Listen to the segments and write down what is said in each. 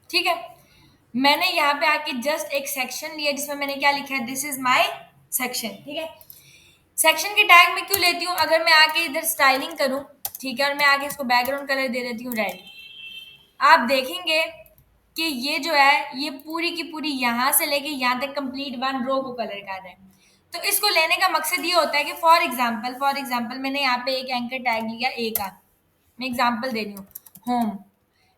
ठीक है। मैंने यहाँ पे आके जस्ट एक सेक्शन लिया जिसमें मैंने क्या लिखा है, दिस इज माई सेक्शन। ठीक है, सेक्शन के टैग में क्यों लेती हूँ, अगर मैं आके इधर स्टाइलिंग करूँ, ठीक है, और मैं आगे इसको बैकग्राउंड कलर दे देती हूँ रेड, आप देखेंगे कि ये जो है ये पूरी की पूरी यहाँ से लेके यहाँ तक कंप्लीट वन रो को कलर कर रहे हैं। तो इसको लेने का मकसद ये होता है कि फॉर एग्जाम्पल मैंने यहाँ पे एक एंकर टैग लिया ए का, मैं एग्जाम्पल दे रही हूँ, होम।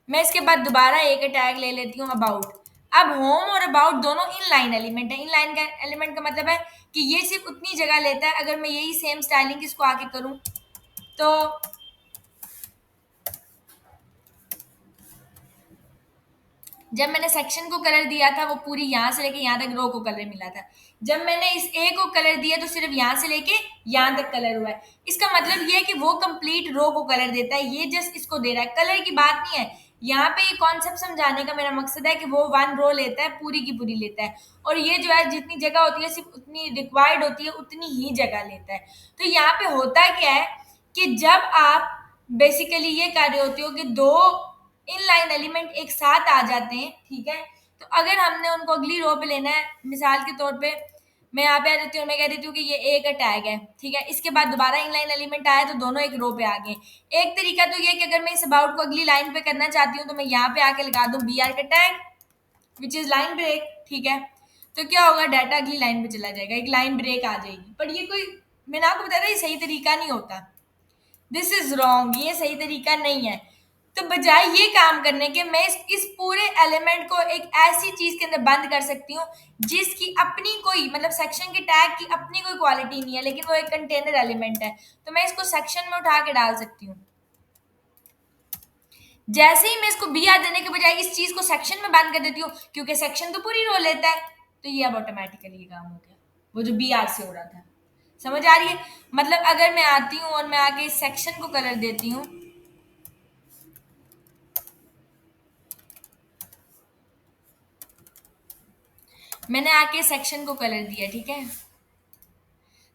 मैं इसके बाद दोबारा ए का टैग ले लेती हूँ, अबाउट। अब होम और अबाउट दोनों इनलाइन एलिमेंट है। इनलाइन का एलिमेंट का मतलब है कि ये सिर्फ उतनी जगह लेता है। अगर मैं यही सेम स्टाइलिंग इसको आके करूँ तो जब मैंने सेक्शन को कलर दिया था वो पूरी यहाँ से लेके यहाँ तक रो को कलर मिला था। जब मैंने इस ए को कलर दिया तो सिर्फ यहाँ से लेके यहाँ तक कलर हुआ है। इसका मतलब ये है कि वो कंप्लीट रो को कलर देता है, ये जस्ट इसको दे रहा है, कलर की बात नहीं है। यहाँ पे ये कॉन्सेप्ट समझाने का मेरा मकसद है कि वो वन रो लेता है, पूरी की पूरी लेता है, और ये जो है जितनी जगह होती है सिर्फ उतनी रिक्वायर्ड होती है, उतनी ही जगह लेता है। तो यहाँ पे होता क्या है कि जब आप बेसिकली ये कर रहे होते हो कि दो इनलाइन एलिमेंट एक साथ आ जाते हैं, ठीक है, तो अगर हमने उनको अगली रो पे लेना है, मिसाल के तौर पे मैं यहाँ पे आ देती हूँ, मैं कह देती हूँ कि ये ए का टैग है, ठीक है, इसके बाद दोबारा इनलाइन एलिमेंट आया तो दोनों एक रो पे आ गए। एक तरीका तो ये कि अगर मैं इस अबाउट को अगली लाइन पे करना चाहती हूँ तो मैं यहाँ पे आके लगा दूँ बी आर का tag, which is line break. ठीक है, तो क्या होगा, डाटा अगली लाइन पे चला जाएगा, एक लाइन ब्रेक आ जाएगी। पर ये कोई, मैंने आपको बताया था ये सही तरीका नहीं होता, दिस इज रॉन्ग, ये सही तरीका नहीं है। तो बजाय ये काम करने के मैं इस पूरे एलिमेंट को एक ऐसी चीज के अंदर बंद कर सकती हूँ जिसकी अपनी कोई, मतलब सेक्शन के टैग की अपनी कोई क्वालिटी नहीं है, लेकिन वो एक कंटेनर एलिमेंट है, तो मैं इसको सेक्शन में उठा के डाल सकती हूँ। जैसे ही मैं इसको बी आर देने के बजाय इस चीज को सेक्शन में बंद कर देती हूँ, क्योंकि सेक्शन तो पूरी रो लेता है, तो ये अब ऑटोमेटिकली काम हो गया, वो जो बी आर से हो रहा था। समझ आ रही है? मतलब अगर मैं आती हूँ और मैं आके इस सेक्शन को कलर देती हूँ, मैंने आके सेक्शन को कलर दिया, ठीक है,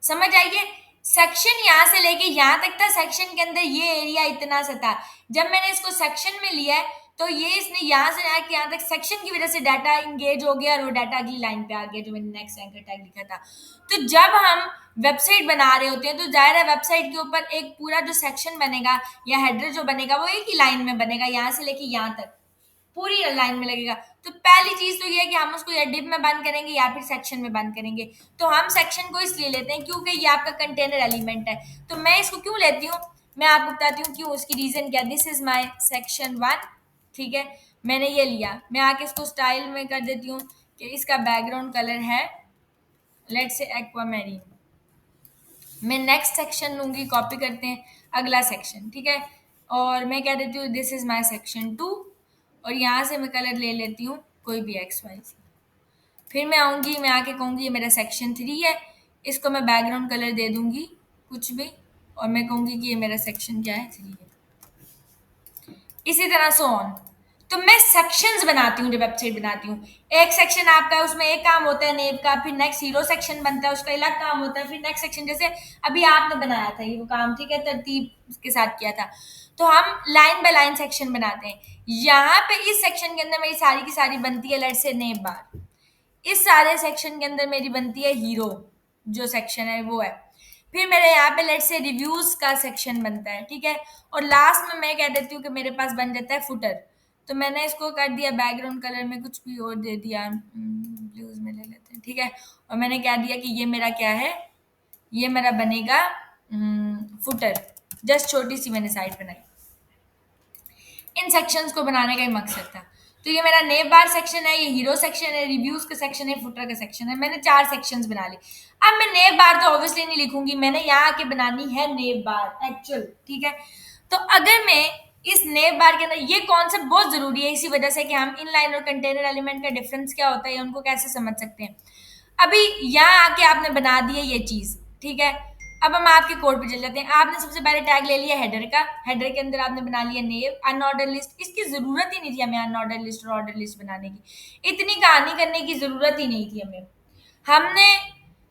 समझ आइए, सेक्शन यहाँ से लेके यहाँ तक था, सेक्शन के अंदर ये एरिया इतना सा था। जब मैंने इसको सेक्शन में लिया है तो ये इसने यहाँ से आके यहाँ तक सेक्शन की वजह से डाटा इंगेज हो गया और वो डाटा अगली लाइन पे आ गया जो मैंने नेक्स्ट एंकर टैग लिखा था। तो जब हम वेबसाइट बना रहे होते हैं तो जाहिर है वेबसाइट के ऊपर एक पूरा जो सेक्शन बनेगा या हेडर जो बनेगा वो एक ही लाइन में बनेगा, यहाँ से लेके यहाँ तक पूरी लाइन में लगेगा। तो पहली चीज तो ये है कि हम उसको या डिव में बंद करेंगे या फिर सेक्शन में बंद करेंगे। तो हम सेक्शन को इसलिए लेते हैं क्योंकि ये आपका कंटेनर एलिमेंट है। तो मैं इसको क्यों लेती हूँ, मैं आपको बताती हूँ क्यों, उसकी रीजन क्या, this is my section one. ठीक है, मैंने ये लिया, मैं आके इसको स्टाइल में कर देती हूँ कि इसका बैकग्राउंड कलर है लेट्स से एक्वामेरीन। मैं नेक्स्ट सेक्शन लूंगी, कॉपी करते हैं अगला सेक्शन, ठीक है, और मैं कह देती हूँ this is my section two, और यहाँ से मैं कलर ले लेती हूँ कोई भी एक्स वाई। फिर मैं आऊँगी, मैं आके कहूँगी ये मेरा सेक्शन थ्री है, इसको मैं बैकग्राउंड कलर दे दूँगी कुछ भी, और मैं कहूँगी कि ये मेरा सेक्शन क्या है, थ्री है। इसी तरह सो ऑन। तो मैं सेक्शंस बनाती हूँ जब वेबसाइट बनाती हूँ। एक सेक्शन आपका है उसमें एक काम होता है नेव का, फिर नेक्स्ट हीरो सेक्शन बनता है उसका अलग काम होता है, फिर नेक्स्ट सेक्शन जैसे अभी आपने बनाया था ये वो काम, ठीक है, तरतीब के साथ किया था। तो हम लाइन बाय लाइन सेक्शन बनाते हैं। यहाँ पे इस सेक्शन के अंदर मेरी सारी की सारी बनती है लेट्स से नेव बार। इस सारे सेक्शन के अंदर मेरी बनती है हीरो जो सेक्शन है वो है। फिर मेरे यहाँ पे लेट्स से रिव्यूज का सेक्शन बनता है, ठीक है, और लास्ट में मैं कह देती हूँ कि मेरे पास बन जाता है फुटर। तो मैंने इसको कर दिया बैकग्राउंड कलर में कुछ भी और दे दिया, ब्लूज में ले लेते हैं, ठीक है, और मैंने कह दिया कि ये मेरा क्या है, ये मेरा बनेगा फुटर। जस्ट छोटी सी मैंने साइड बनाई। इन सेक्शंस को बनाने का ही मकसद था। तो ये मेरा नेव बार सेक्शन है, ये हीरो सेक्शन है, रिव्यूज का सेक्शन है, फुटर का सेक्शन है। मैंने 4 सेक्शंस बना ली। अब मैं नेव बार तो ऑब्वियसली नहीं लिखूंगी, मैंने यहाँ आके बनानी है नेव बार एक्चुअल, ठीक है। तो अगर मैं इस नेव बार के अंदर, ये कॉन्सेप्ट बहुत जरूरी है इसी वजह से कि हम इनलाइन और कंटेनर एलिमेंट का डिफरेंस क्या होता है उनको कैसे समझ सकते हैं। अभी यहाँ आके आपने बना दी है ये चीज, ठीक है, अब हम आपके कोड पे चल जाते हैं। आपने सबसे पहले टैग ले लिया हेडर का, हेडर के अंदर आपने बना लिया नेव अनऑर्डर लिस्ट। इसकी जरूरत ही नहीं थी हमें अनऑर्डर लिस्ट और ऑर्डर लिस्ट बनाने की, इतनी कहानी करने की जरूरत ही नहीं थी हमें। हमने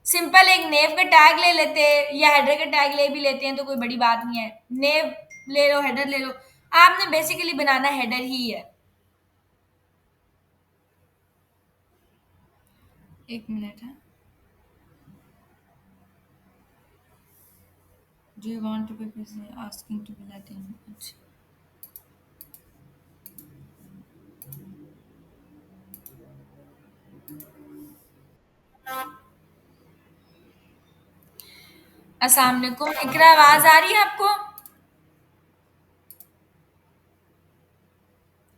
सिंपल एक नेव का टैग ले लेते या हेडर का टैग ले भी लेते हैं तो कोई बड़ी बात नहीं है, नेव ले लो हेडर ले लो, आपने बेसिकली बनाना हेडर ही है। एक मिनट है। Do you want to be asking to be let in. अच्छा, अस्सलाम वालेकुम इकरा, आवाज आ रही है आपको?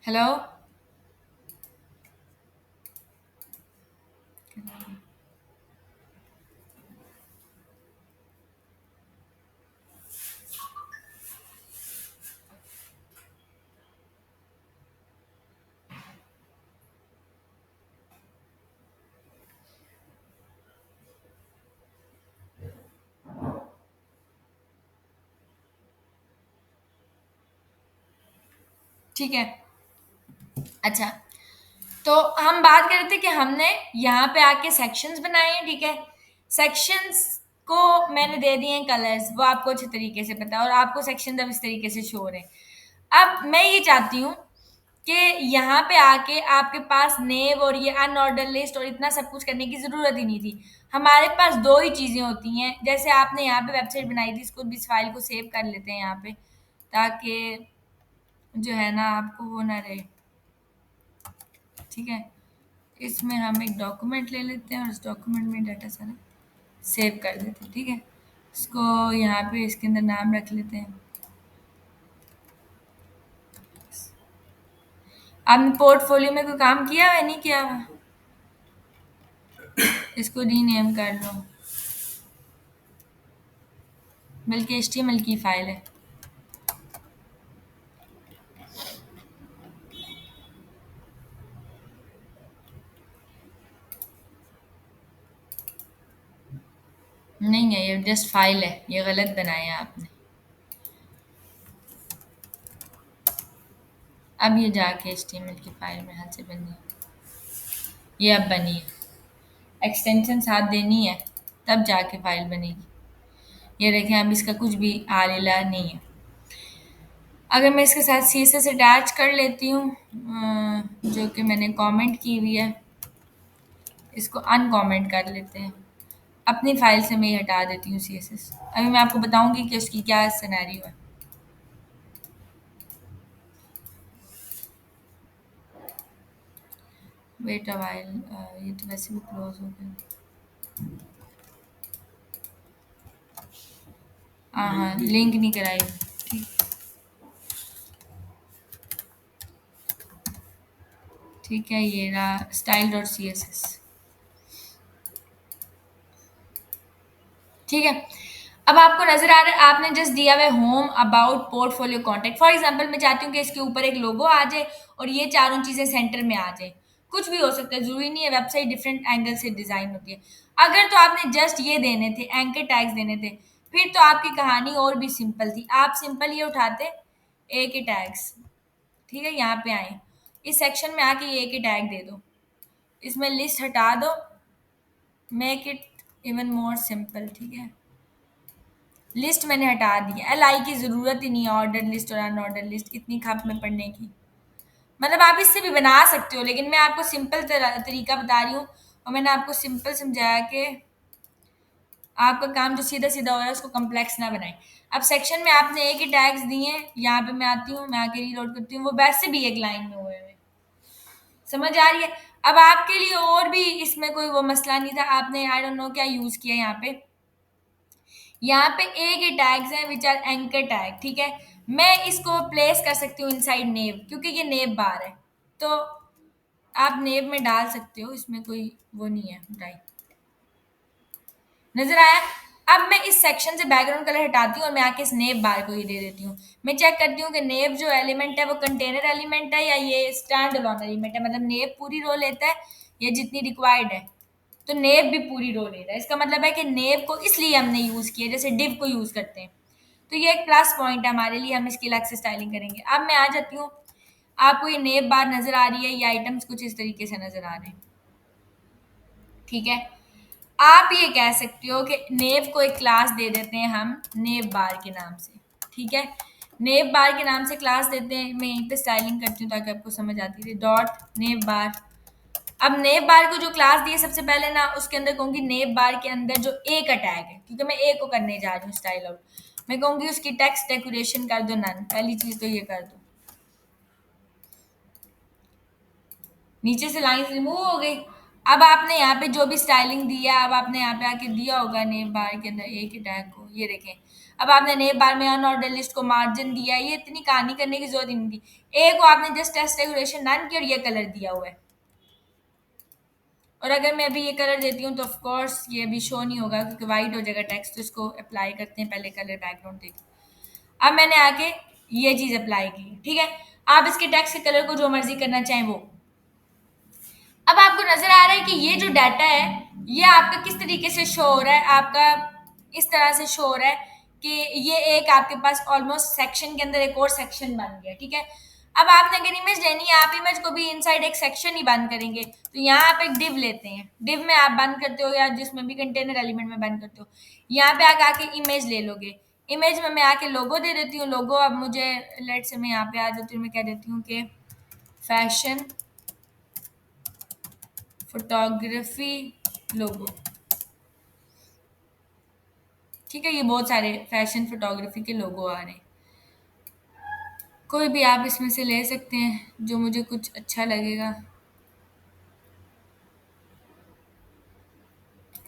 हेलो। ठीक है। अच्छा, तो हम बात कर रहे थे कि हमने यहाँ पे आके सेक्शंस बनाए हैं, ठीक है। सेक्शंस को मैंने दे दिए हैं कलर्स, वो आपको अच्छे तरीके से पता है, और आपको सेक्शन अब इस तरीके से शो हो रहे हैं। अब मैं ये चाहती हूँ कि यहाँ पे आके आपके पास नेव और ये अनऑर्डर लिस्ट और इतना सब कुछ करने की ज़रूरत ही नहीं थी। हमारे पास दो ही चीज़ें होती हैं। जैसे आपने यहाँ पे वेबसाइट बनाई थी, इसको भी, इस फाइल को सेव कर लेते हैं यहाँ पे, ताकि जो है ना आपको वो ना रहे, ठीक है। इसमें हम एक डॉक्यूमेंट ले लेते हैं और इस डॉक्यूमेंट में डाटा सारा सेव कर देते हैं, ठीक है। इसको यहाँ पे इसके अंदर नाम रख लेते हैं। आपने पोर्टफोलियो में कोई काम किया हुआ है, नहीं किया हुआ? इसको रीनेम कर लो, बल्कि HTML की फाइल है। नहीं है, ये जस्ट फाइल है, ये गलत बनाया है आपने। अब ये जाके HTML की फाइल में हाथ से बनी है, ये अब बनी है। एक्सटेंशन साथ देनी है, तब जाके फाइल बनेगी। ये देखें, अब इसका कुछ भी आलिला नहीं है। अगर मैं इसके साथ CSS अटैच कर लेती हूँ, जो कि मैंने कमेंट की हुई है, इसको अनकमेंट कर लेते हैं। अपनी फाइल से मैं ये हटा देती हूँ CSS। अभी मैं आपको बताऊंगी कि उसकी क्या सिनेरियो है। वेट अ व्हाइल, ये तो वैसे भी क्लोज हो गया। हाँ हाँ, लिंक नहीं कराई। ठीक, ठीक है, ये रहा style.css। ठीक है। अब आपको नजर आ रहा है, आपने जस्ट दिया हुआ है home, about, portfolio, contact. For example मैं चाहती हूँ कि इसके ऊपर एक लोगो आ जाए और ये चारों चीजें सेंटर में आ जाए। कुछ भी हो सकता है, जरूरी नहीं है। वेबसाइट डिफरेंट एंगल से डिजाइन होती है। अगर तो आपने जस्ट ये देने थे, एंकर टैग्स देने थे, फिर तो आपकी कहानी और भी सिंपल थी। आप सिंपल ये उठाते, ए के टैग्स, ठीक है, यहाँ पे आए, इस सेक्शन में आके ये के टैग दे दो, इसमें लिस्ट हटा दो, make it even more simple, ठीक है। लिस्ट मैंने हटा दी है, LI की ज़रूरत ही नहीं है, ऑर्डर लिस्ट और अनऑर्डर लिस्ट कितनी खप में पढ़ने की। मतलब आप इससे भी बना सकते हो, लेकिन मैं आपको सिंपल तरीका बता रही हूँ, और मैंने आपको सिंपल समझाया कि आपका काम जो सीधा सीधा हो रहा है उसको कम्प्लेक्स ना बनाए। अब सेक्शन में आपने एक ही टैग्स दिए हैं, यहाँ पे मैं आती हूँ, मैं आके रीलोड करती हूँ, वो वैसे भी एक लाइन में हुए हुए, समझ आ रही है? अब आपके लिए और भी इसमें कोई वो मसला नहीं था, आपने आई डोंट नो क्या यूज़ किया यहाँ पे। यहाँ पे एक ही टैग्स हैं विच आर एंकर टैग, ठीक है। मैं इसको प्लेस कर सकती हूँ इनसाइड नेव, क्योंकि ये नेव बार है, तो आप नेव में डाल सकते हो, इसमें कोई वो नहीं है, राइट। नजर आया? अब मैं इस सेक्शन से बैकग्राउंड कलर हटाती हूँ और मैं आके इस नेव बार को ही दे देती हूँ। मैं चेक करती हूँ कि नेव जो एलिमेंट है वो कंटेनर एलिमेंट है या ये स्टैंड अलोन एलिमेंट है, मतलब नेव पूरी रो लेता है या जितनी रिक्वायर्ड है। तो नेव भी पूरी रो ले रहा है, इसका मतलब है कि नेव को इसलिए हमने यूज किया जैसे डिव को यूज करते हैं। तो ये एक प्लस पॉइंट है हमारे लिए, हम इसकी अलग से स्टाइलिंग करेंगे। अब मैं आ जाती हूँ, आपको ये नेव बार नजर आ रही है, ये आइटम्स कुछ इस तरीके से नजर आ रहे हैं, ठीक है। आप ये कह सकते हो कि नेव को एक क्लास दे देते हैं हम नेव बार के नाम से, ठीक है। नेव बार के नाम से क्लास देते हैं, मैं यहीं पे स्टाइलिंग करती हूँ ताकि आपको समझ आती है। डॉट नेव बार अब नेव बार को जो क्लास दी है सबसे पहले ना, उसके अंदर कहूंगी नेव बार के अंदर जो ए का टैग है, क्योंकि मैं ए को करने जा रही हूँ स्टाइल आउट, मैं कहूंगी उसकी टेक्स्ट डेकोरेशन कर दो नन, पहली चीज तो ये कर दो। नीचे से लाइन रिमूव हो गई। अब आपने यहाँ पे जो भी स्टाइलिंग दिया, अब आपने यहाँ पे आके दिया होगा नेम बार के अंदर ए के टैग को, ये देखें। अब आपने नेम बार में अनऑर्डर लिस्ट को मार्जिन दिया है, ये इतनी कहानी करने की जरूरत ही नहीं थी। ए को आपने जस्ट टेस्ट डेकोरेशन डन किया और ये कलर दिया हुआ है। और अगर मैं अभी ये कलर देती हूँ तो ऑफ कोर्स ये अभी शो नहीं होगा क्योंकि वाइट हो जाएगा टेक्स्ट, तो इसको अप्लाई करते हैं पहले कलर बैकग्राउंड देख। अब मैंने आके ये चीज अप्लाई की, ठीक है। आप इसके टेक्स्ट के कलर को जो मर्जी करना चाहें वो। अब आपको नजर आ रहा है कि ये जो डाटा है ये आपका किस तरीके से शो हो रहा है, आपका इस तरह से शो हो रहा है कि ये एक आपके पास ऑलमोस्ट सेक्शन के अंदर एक और सेक्शन बन गया, ठीक है। अब आपने अगर इमेज लेनी है, आप इमेज को भी इनसाइड एक सेक्शन ही बंद करेंगे, तो यहाँ आप एक डिव लेते हैं, डिव में आप बंद करते हो या जिसमें भी कंटेनर एलिमेंट में बंद करते हो, यहाँ पे आके आके इमेज ले लोगे। इमेज में मैं आके लोगो दे देती हूँ, लोगो अब मुझे लेट से मैं यहाँ पे आ जाती हूँ, मैं कह देती हूँ कि फैशन फोटोग्राफी लोगो, ठीक है। ये बहुत सारे फैशन फोटोग्राफी के लोगो आ रहे हैं, कोई भी आप इसमें से ले सकते हैं जो मुझे कुछ अच्छा लगेगा,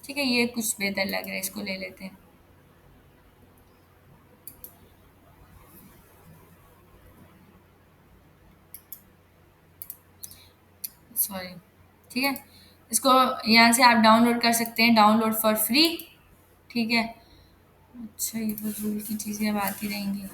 ठीक है। ये कुछ बेहतर लग रहा है, इसको ले लेते हैं। सॉरी, ठीक है। इसको यहाँ से आप डाउनलोड कर सकते हैं, डाउनलोड फॉर फ्री, ठीक है। अच्छा, ये फजूल की चीज़ें अब आती रहेंगी।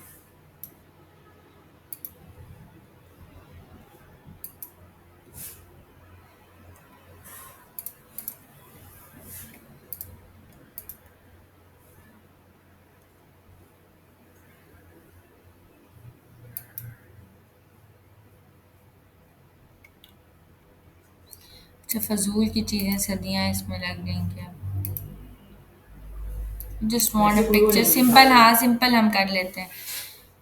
अच्छा, फजूल की चीज़ें सदियाँ इसमें लग गई क्या। Just want a picture simple, हाँ सिंपल हम कर लेते हैं।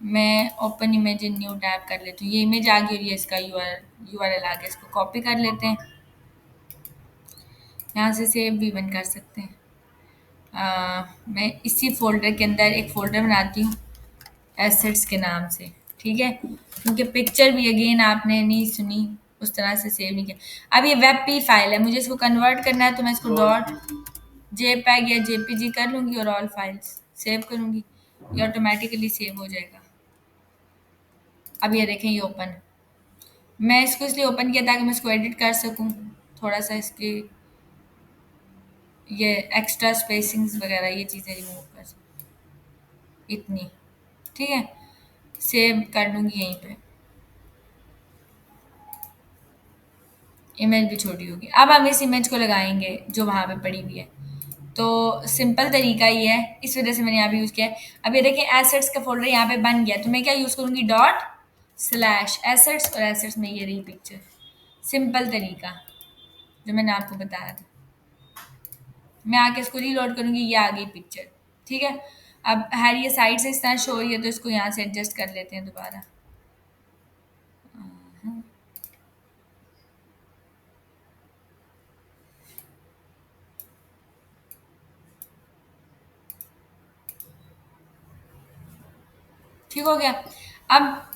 मैं open image in new tab कर लेती हूँ, ये इमेज आ गई और ये इसका यूआरएल आ गया, इसको कॉपी कर लेते हैं, यहाँ से सेव भी बन कर सकते हैं। मैं इसी फोल्डर के अंदर एक फ़ोल्डर बनाती हूँ एसेट्स के नाम से, ठीक है, क्योंकि पिक्चर भी अगेन आपने नहीं सुनी उस तरह से सेव नहीं किया। अब ये वेब पी फाइल है, मुझे इसको कन्वर्ट करना है, तो मैं इसको डॉट जेपैग या जेपीजी कर लूँगी और ऑल फाइल्स सेव करूँगी, ये ऑटोमेटिकली सेव हो जाएगा। अब ये देखें ये ओपन, मैं इसको इसलिए ओपन किया ताकि मैं इसको एडिट कर सकूँ, थोड़ा सा इसकी ये एक्स्ट्रा स्पेसिंग्स वगैरह ये चीज़ें रिमूव कर सकूँ, इतनी, ठीक है। सेव कर लूँगी यहीं पे, इमेज भी छोटी होगी। अब हम इस इमेज को लगाएंगे जो वहाँ पे पड़ी हुई है, तो सिंपल तरीका ये है, इस वजह से मैंने यहाँ पे यूज़ किया है। अब ये देखें एसेट्स का फोल्डर यहाँ पे बन गया, तो मैं क्या यूज़ करूँगी डॉट स्लैश एसेट्स, और एसेट्स में ये रही पिक्चर, सिंपल तरीका जो मैंने आपको बताया था। मैं आके इसको रीलोड करूँगी, ये आ गई पिक्चर, ठीक है। अब हर ये साइड से इस तरह शो हो रही है, तो इसको यहाँ से एडजस्ट कर लेते हैं दोबारा। ठीक हो गया। अब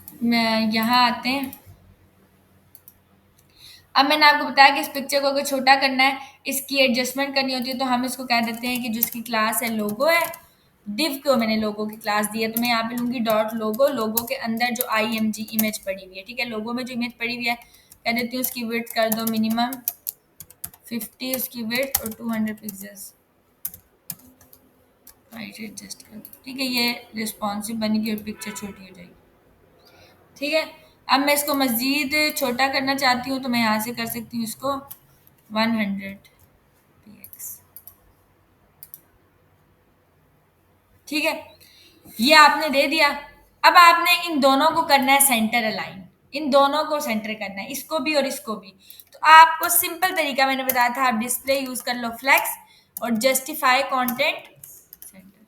यहाँ आते हैं, अब मैंने आपको बताया कि इस पिक्चर को अगर छोटा करना है, इसकी एडजस्टमेंट करनी होती है, तो हम इसको कह देते हैं कि जो इसकी क्लास है लोगो है, डिव को मैंने लोगो की क्लास दी है, तो मैं यहाँ पे लूँगी डॉट लोगो, लोगो के अंदर जो आई एम जी इमेज पड़ी हुई है, ठीक है। लोगो में जो इमेज पड़ी हुई है कह देती हूँ उसकी विड्थ कर दो मिनिमम 50, उसकी विड्थ और 200 पिक्सल्स, राइट एडजस्ट कर दो, ठीक है। ये रिस्पॉन्सिव बनेगी और पिक्चर छोटी हो जाएगी, ठीक है। अब मैं इसको मज़ीद छोटा करना चाहती हूँ, तो मैं यहाँ से कर सकती हूँ इसको 100 px, ठीक है। ये आपने दे दिया। अब आपने इन दोनों को करना है सेंटर अलाइन, इन दोनों को सेंटर करना है, इसको भी और इसको भी। तो आपको सिंपल तरीका मैंने बताया था, आप डिस्प्ले यूज कर लो फ्लेक्स और जस्टिफाई कंटेंट सेंटर।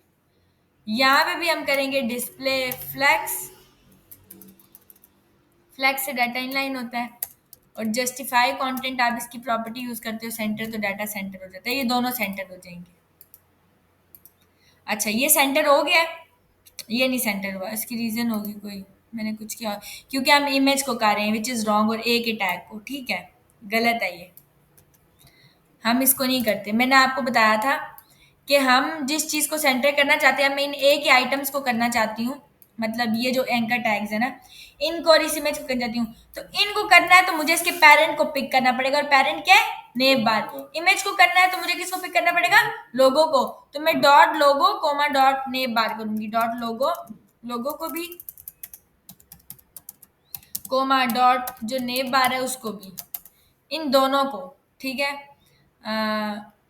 यहाँ पे भी हम करेंगे डिस्प्ले फ्लेक्स, फ्लेक्स से डाटा इनलाइन होता है, और जस्टिफाई कंटेंट आप इसकी प्रॉपर्टी यूज करते हो सेंटर, तो डाटा सेंटर हो जाता है, ये दोनों सेंटर हो जाएंगे। अच्छा ये सेंटर हो गया, ये नहीं सेंटर हुआ, इसकी रीजन होगी कोई, मैंने कुछ किया, क्योंकि हम इमेज को कर रहे हैं विच इज रॉन्ग, और ए के टैग को, ठीक है, गलत है ये, हम इसको नहीं करते। मैंने आपको बताया था कि हम जिस चीज को सेंटर करना चाहते हैं, मैं इन ए के आइटम्स को करना चाहती हूँ, मतलब ये जो एंकर टैग्स है ना, इनको और इस इमेज को करना चाहती हूँ, तो इनको करना है तो मुझे इसके पेरेंट को पिक करना पड़ेगा, और पेरेंट क्या है, नेम बार। इमेज को करना है तो मुझे किसको पिक करना पड़ेगा, लोगो को, तो मैं डॉट लोगो कोमा डॉट नेम बार करूंगी, डॉट लोगो, लोगो को भी, कोमा डॉट जो नेम बार है उसको भी, इन दोनों को, ठीक है।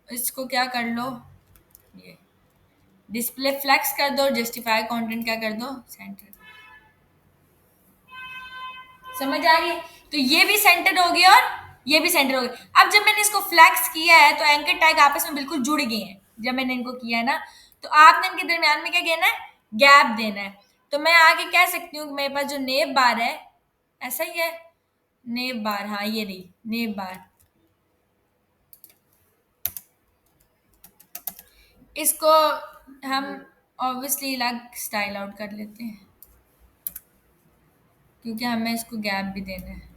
इसको क्या कर लो, ये डिस्प्ले फ्लेक्स कर दो, जस्टिफाई कंटेंट क्या कर दो, सेंटर। समझ आ रही है, तो ये भी सेंटर हो गया और ये भी सेंटर हो गया। अब जब मैंने इसको फ्लेक्स किया है तो एंकर टैग आपस में बिल्कुल जुड़ गए हैं, जब मैंने इनको किया है ना, तो आपने इनके दरमियान में क्या कहना है, गैप देना है। तो मैं आगे कह सकती हूँ मेरे पास जो नेब बार है, ऐसा ही है, नेब बार, हाँ ये रही नेब बार, इसको हम ऑब्वियसली अलग स्टाइल आउट कर लेते हैं, क्योंकि हमें इसको गैप भी देना है।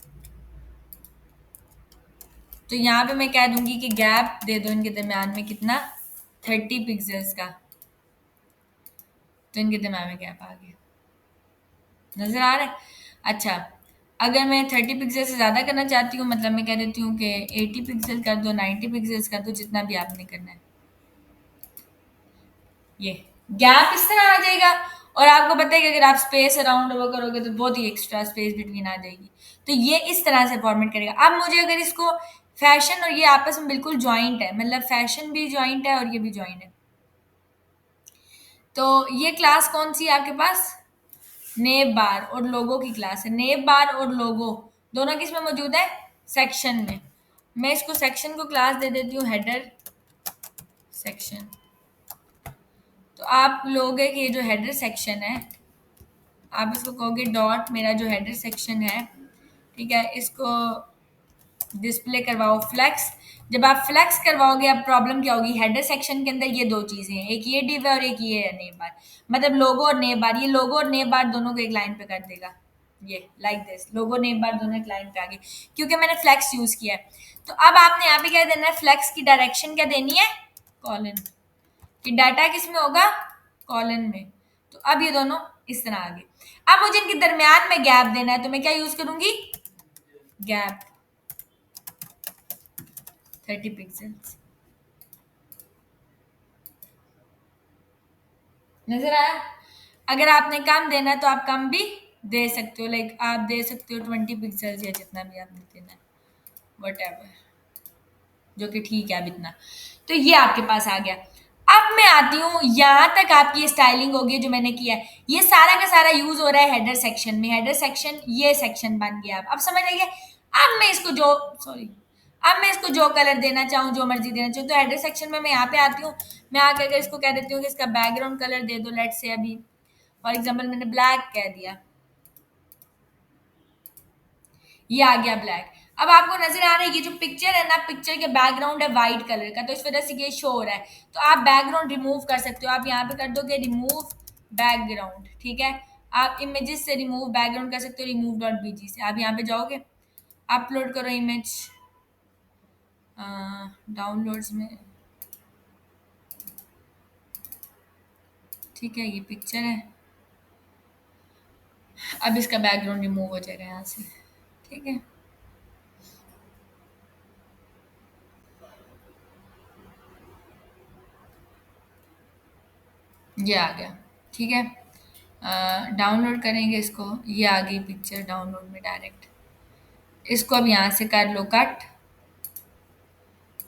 तो यहाँ पे मैं कह दूंगी कि गैप दे दो इनके दरमियान में कितना, 30 पिक्सल्स का, तो इनके दरमियान में गैप आ गया, नजर आ रहा है। अच्छा अगर मैं 30 पिक्सल से ज़्यादा करना चाहती हूँ, मतलब मैं कह देती हूँ कि 80 पिक्सल कर दो, 90 पिक्सल्स कर दो, जितना भी आपने करना है, ये गैप इस तरह आ जाएगा। और आपको पता है कि अगर आप स्पेस अराउंड वो करोगे तो बहुत ही एक्स्ट्रा स्पेस बिटवीन आ जाएगी, तो ये इस तरह से फॉर्मेट करेगा। अब मुझे अगर इसको फैशन और ये आपस में बिल्कुल ज्वाइंट है, मतलब फैशन भी ज्वाइंट है और ये भी ज्वाइंट है, तो ये क्लास कौन सी है आपके पास, नेब बार और लोगो की क्लास है। नेब बार और लोगो दोनों किस में मौजूद है, सेक्शन में। मैं इसको सेक्शन को क्लास दे देती हूँ हेडर सेक्शन। तो आप लोगे कि ये जो हेडर सेक्शन है, आप इसको कहोगे डॉट मेरा जो हेडर सेक्शन है, ठीक है, इसको डिस्प्ले करवाओ फ्लेक्स। जब आप फ्लेक्स करवाओगे, अब प्रॉब्लम क्या होगी, हेडर सेक्शन के अंदर ये दो चीजें हैं, एक ये डिव है और एक ये है नेम बार, मतलब लोगो और नेम बार, ये लोगो और नेम बार दोनों को एक लाइन पे कर देगा, ये like this, logo name bar दोनों एक लाइन पे आ गए, क्योंकि मैंने फ्लेक्स यूज किया है। तो अब आपने यहाँ पे क्या देना है, फ्लेक्स की डायरेक्शन क्या देनी है, कॉलन, कि डाटा किस में होगा, कॉलन में। तो अब ये दोनों इस तरह आ गए। अब मुझे इनके दरमियान में गैप देना है, तो मैं क्या यूज करूंगी, गैप 30 पिक्सल्स, नजर आया। अगर आपने कम देना है तो आप कम भी दे सकते हो, लाइक आप दे सकते हो 20 पिक्सल्स या जितना भी आपने देना है, वट जो कि ठीक है अब इतना। तो ये आपके पास आ गया। अब मैं आती हूँ, यहाँ तक आपकी ये स्टाइलिंग होगी जो मैंने किया है, ये सारा का सारा यूज हो रहा है हेडर सेक्शन में, हेडर सेक्शन ये सेक्शन बन गया, अब समझ आइए। अब मैं इसको जो, सॉरी, अब मैं इसको जो कलर देना चाहूँ, जो मर्जी देना चाहूँ, तो हेडर सेक्शन में मैं यहाँ पे आती हूँ, मैं आकर अगर इसको कह देती हूँ कि इसका बैकग्राउंड कलर दे दो, लेट से अभी फॉर एग्जाम्पल मैंने ब्लैक कह दिया, ये आ गया ब्लैक। अब आपको नजर आ रहा है ये जो पिक्चर है ना, पिक्चर के बैकग्राउंड है व्हाइट कलर का, तो इस वजह से ये शो हो रहा है। तो आप बैकग्राउंड रिमूव कर सकते हो, आप यहाँ पे कर दोगे रिमूव बैकग्राउंड, ठीक है। आप इमेजेस से रिमूव बैकग्राउंड कर सकते हो, रिमूव डॉट बीजी से। आप यहाँ पे जाओगे, अपलोड करो इमेज, डाउनलोड्स में, ठीक है, ये पिक्चर है। अब इसका बैकग्राउंड रिमूव हो जाएगा यहाँ से, ठीक है। ये आ गया, ठीक है। डाउनलोड करेंगे इसको, ये आ गई पिक्चर डाउनलोड में डायरेक्ट। इसको अब यहाँ से कर लो कट,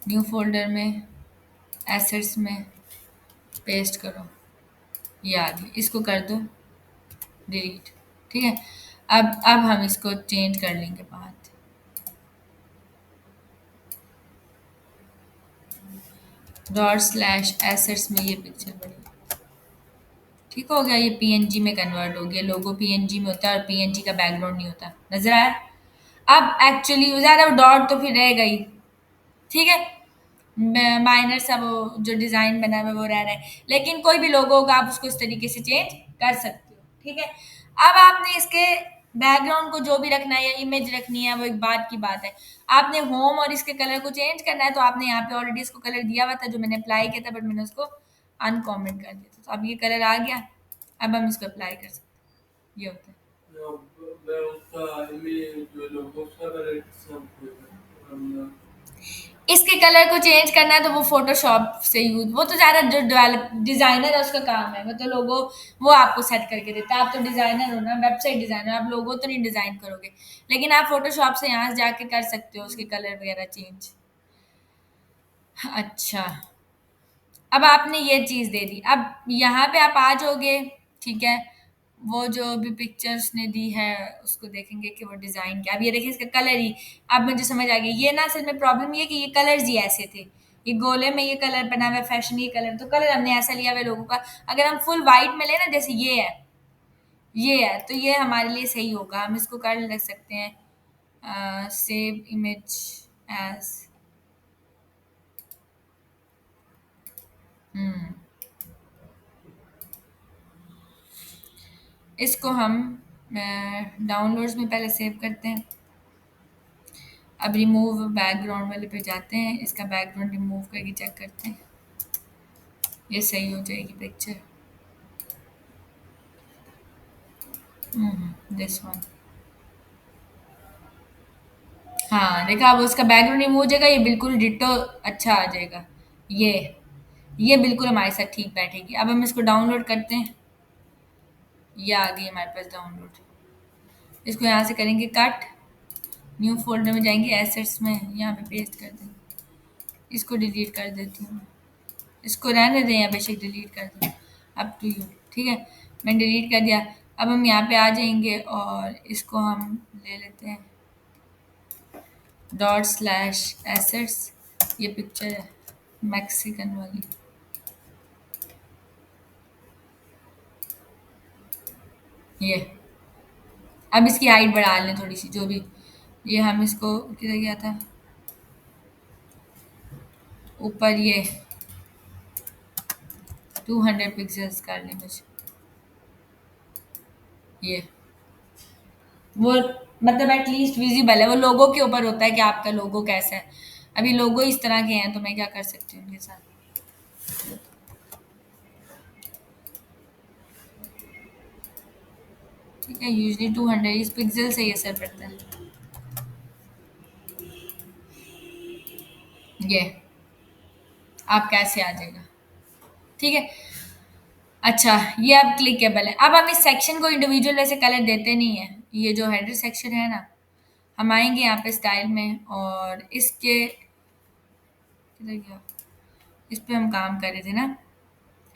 न्यू फोल्डर में, एसेट्स में पेस्ट करो, ये आ गई, इसको कर दो डिलीट, ठीक है। अब हम इसको चेंज कर लेंगे बात, डॉट स्लैश एसेट्स में ये पिक्चर बनी, ठीक हो गया। ये पीएनजी में कन्वर्ट हो गया, लोगो पीएनजी में होता है और पीएनजी का बैकग्राउंड नहीं होता, नजर आया। अब एक्चुअली ज़्यादा डॉट तो फिर रह गई, ठीक है। माइनर सा वो जो डिज़ाइन बना हुआ है वो रह रहा है, लेकिन कोई भी लोगो होगा आप उसको इस तरीके से चेंज कर सकते हो, ठीक है। अब आपने इसके बैकग्राउंड को जो भी रखना है या इमेज रखनी है वो एक बात की बात है। आपने होम और इसके कलर को चेंज करना है तो आपने यहाँ पे ऑलरेडी इसको कलर दिया हुआ था जो मैंने अप्लाई किया था, बट मैंने उसको अनकॉमेंट कर दिया था, तो अब ये कलर आ गया। अब हम इसको अप्लाई कर सकते हैं, ये होता है। मैं उसका इमेज जो लोगो उसका कलर सब इसके कलर को चेंज करना है तो वो फ़ोटोशॉप से यूज़, वो तो ज़्यादा जो डेवलप डिज़ाइनर है उसका काम है, वो तो लोगो वो आपको सेट करके देता है। आप तो डिज़ाइनर हो ना, वेबसाइट डिज़ाइनर, आप लोगो तो नहीं डिज़ाइन करोगे। लेकिन आप फ़ोटोशॉप से यहाँ से जाके कर सकते हो उसके कलर वगैरह चेंज। अच्छा, अब आपने ये चीज़ दे दी, अब यहाँ पे आप आ जाओगे, ठीक है। वो जो अभी पिक्चर्स ने दी है उसको देखेंगे कि वो डिज़ाइन क्या, अब ये देखिए इसका कलर ही, अब मुझे समझ आ गई। ये ना असल में प्रॉब्लम ये है कि ये कलर्स ही ऐसे थे, ये गोले में ये कलर बना हुआ है, फैशन ये कलर, तो कलर हमने ऐसा लिया हुआ है लोगों का। अगर हम फुल वाइट में लें ना, जैसे ये है तो ये हमारे लिए सही होगा। हम इसको कर लग सकते हैं सेव इमेज एज, हम्म, इसको हम डाउनलोड्स में पहले सेव करते हैं। अब रिमूव बैकग्राउंड वाले पे जाते हैं, इसका बैकग्राउंड रिमूव करके चेक करते हैं, ये सही हो जाएगी पिक्चर। दिस वन, हाँ देखा, अब उसका बैकग्राउंड रिमूव हो जाएगा, ये बिल्कुल डिट्टो अच्छा आ जाएगा। ये ये बिल्कुल हमारे साथ ठीक बैठेगी। अब हम इसको डाउनलोड करते हैं, ये आ गई हमारे पास डाउनलोड। इसको यहाँ से करेंगे कट, न्यू फोल्डर में जाएंगे, एसेट्स में यहाँ पे पेस्ट कर देंगे। इसको डिलीट कर देती हूँ, इसको रहने दें या बेशक डिलीट कर दें, अप टू यू, ठीक है। मैंने डिलीट कर दिया। अब हम यहाँ पे आ जाएंगे और इसको हम ले लेते हैं डॉट स्लैश एसेट्स, ये पिक्चर है मैक्सिकन वाली, ये। अब इसकी हाइट बढ़ा लें थोड़ी सी, जो भी, ये हम इसको किधर गया था, ऊपर ये 200 पिक्सल्स कर लें मुझे, ये वो मतलब एटलीस्ट विजिबल है। वो लोगो के ऊपर होता है कि आपका लोगो कैसा है। अभी लोगो इस तरह के हैं तो मैं क्या कर सकती हूँ उनके साथ, ठीक है। यूजली 200 इस पिक्सल से ही असर पड़ता है, ये आप कैसे आ जाएगा, ठीक है। अच्छा, ये अब क्लिकेबल है। अब हम इस सेक्शन को इंडिविजुअल वैसे कलर देते नहीं है, ये जो हेडर सेक्शन है ना, हम आएंगे यहाँ पे स्टाइल में और इसके किधर गया, इस पे हम काम कर रहे थे ना,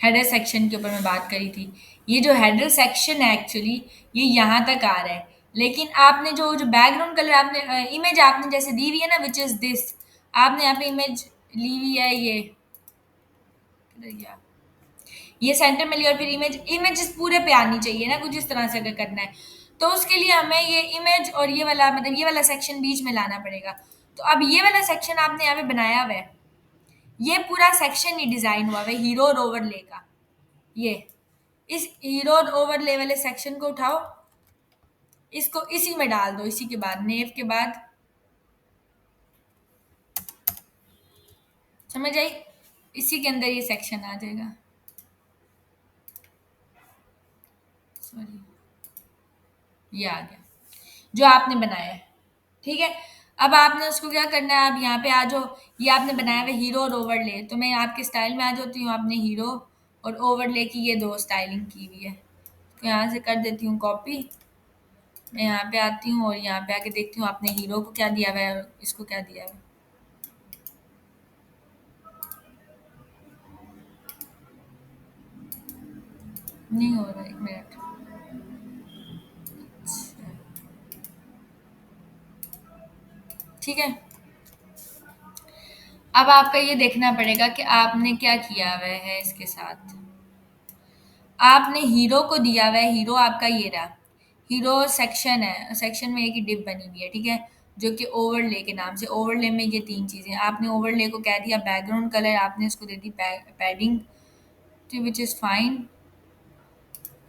हेडर सेक्शन के ऊपर मैं बात करी थी। ये जो हेडर सेक्शन है एक्चुअली ये यहाँ तक आ रहा है, लेकिन आपने जो जो बैकग्राउंड कलर आपने इमेज आपने जैसे दी हुई है ना, विच इज दिस, आपने यहाँ पे इमेज ली हुई है, ये किधर गया, ये सेंटर में लिया और फिर इमेज इस पूरे पे आनी चाहिए ना, कुछ इस तरह से अगर करना है तो उसके लिए हमें ये इमेज और ये वाला मतलब ये वाला सेक्शन बीच में लाना पड़ेगा। तो अब ये वाला सेक्शन आपने यहाँ पे बनाया हुआ है, ये पूरा सेक्शन ही डिजाइन हुआ है हीरो और ओवरले का। ये इस हीरो और ओवरले वाले सेक्शन को उठाओ, इसको इसी में डाल दो, इसी के बाद नेव के बाद, समझ आई, इसी के अंदर ये सेक्शन आ जाएगा, सॉरी, ये आ गया जो आपने बनाया है, ठीक है। अब आपने उसको क्या करना है, अब यहाँ पे आ जाओ, ये आपने बनाया हुआ हीरो और ओवरले, तो मैं आपके स्टाइल में आ जाती हूँ, आपने हीरो और ओवरले की ये दो स्टाइलिंग की हुई है, तो यहाँ से कर देती हूँ कॉपी, मैं यहाँ पे आती हूँ और यहाँ पे आके देखती हूँ आपने हीरो को क्या दिया हुआ है और इसको क्या दिया हुआ है। नहीं हो रहा, एक मिनट, ठीक है। अब आपका ये देखना पड़ेगा कि आपने क्या किया हुआ है इसके साथ। आपने हीरो को दिया हुआ है, हीरो आपका ये रहा, हीरो सेक्शन है, सेक्शन में एक ही डिप बनी हुई है, ठीक है। जो कि ओवरले के नाम से। ओवरले में ये 3 चीज़ें, आपने ओवरले को कह दिया बैकग्राउंड कलर, आपने इसको दे दी padding, which is fine.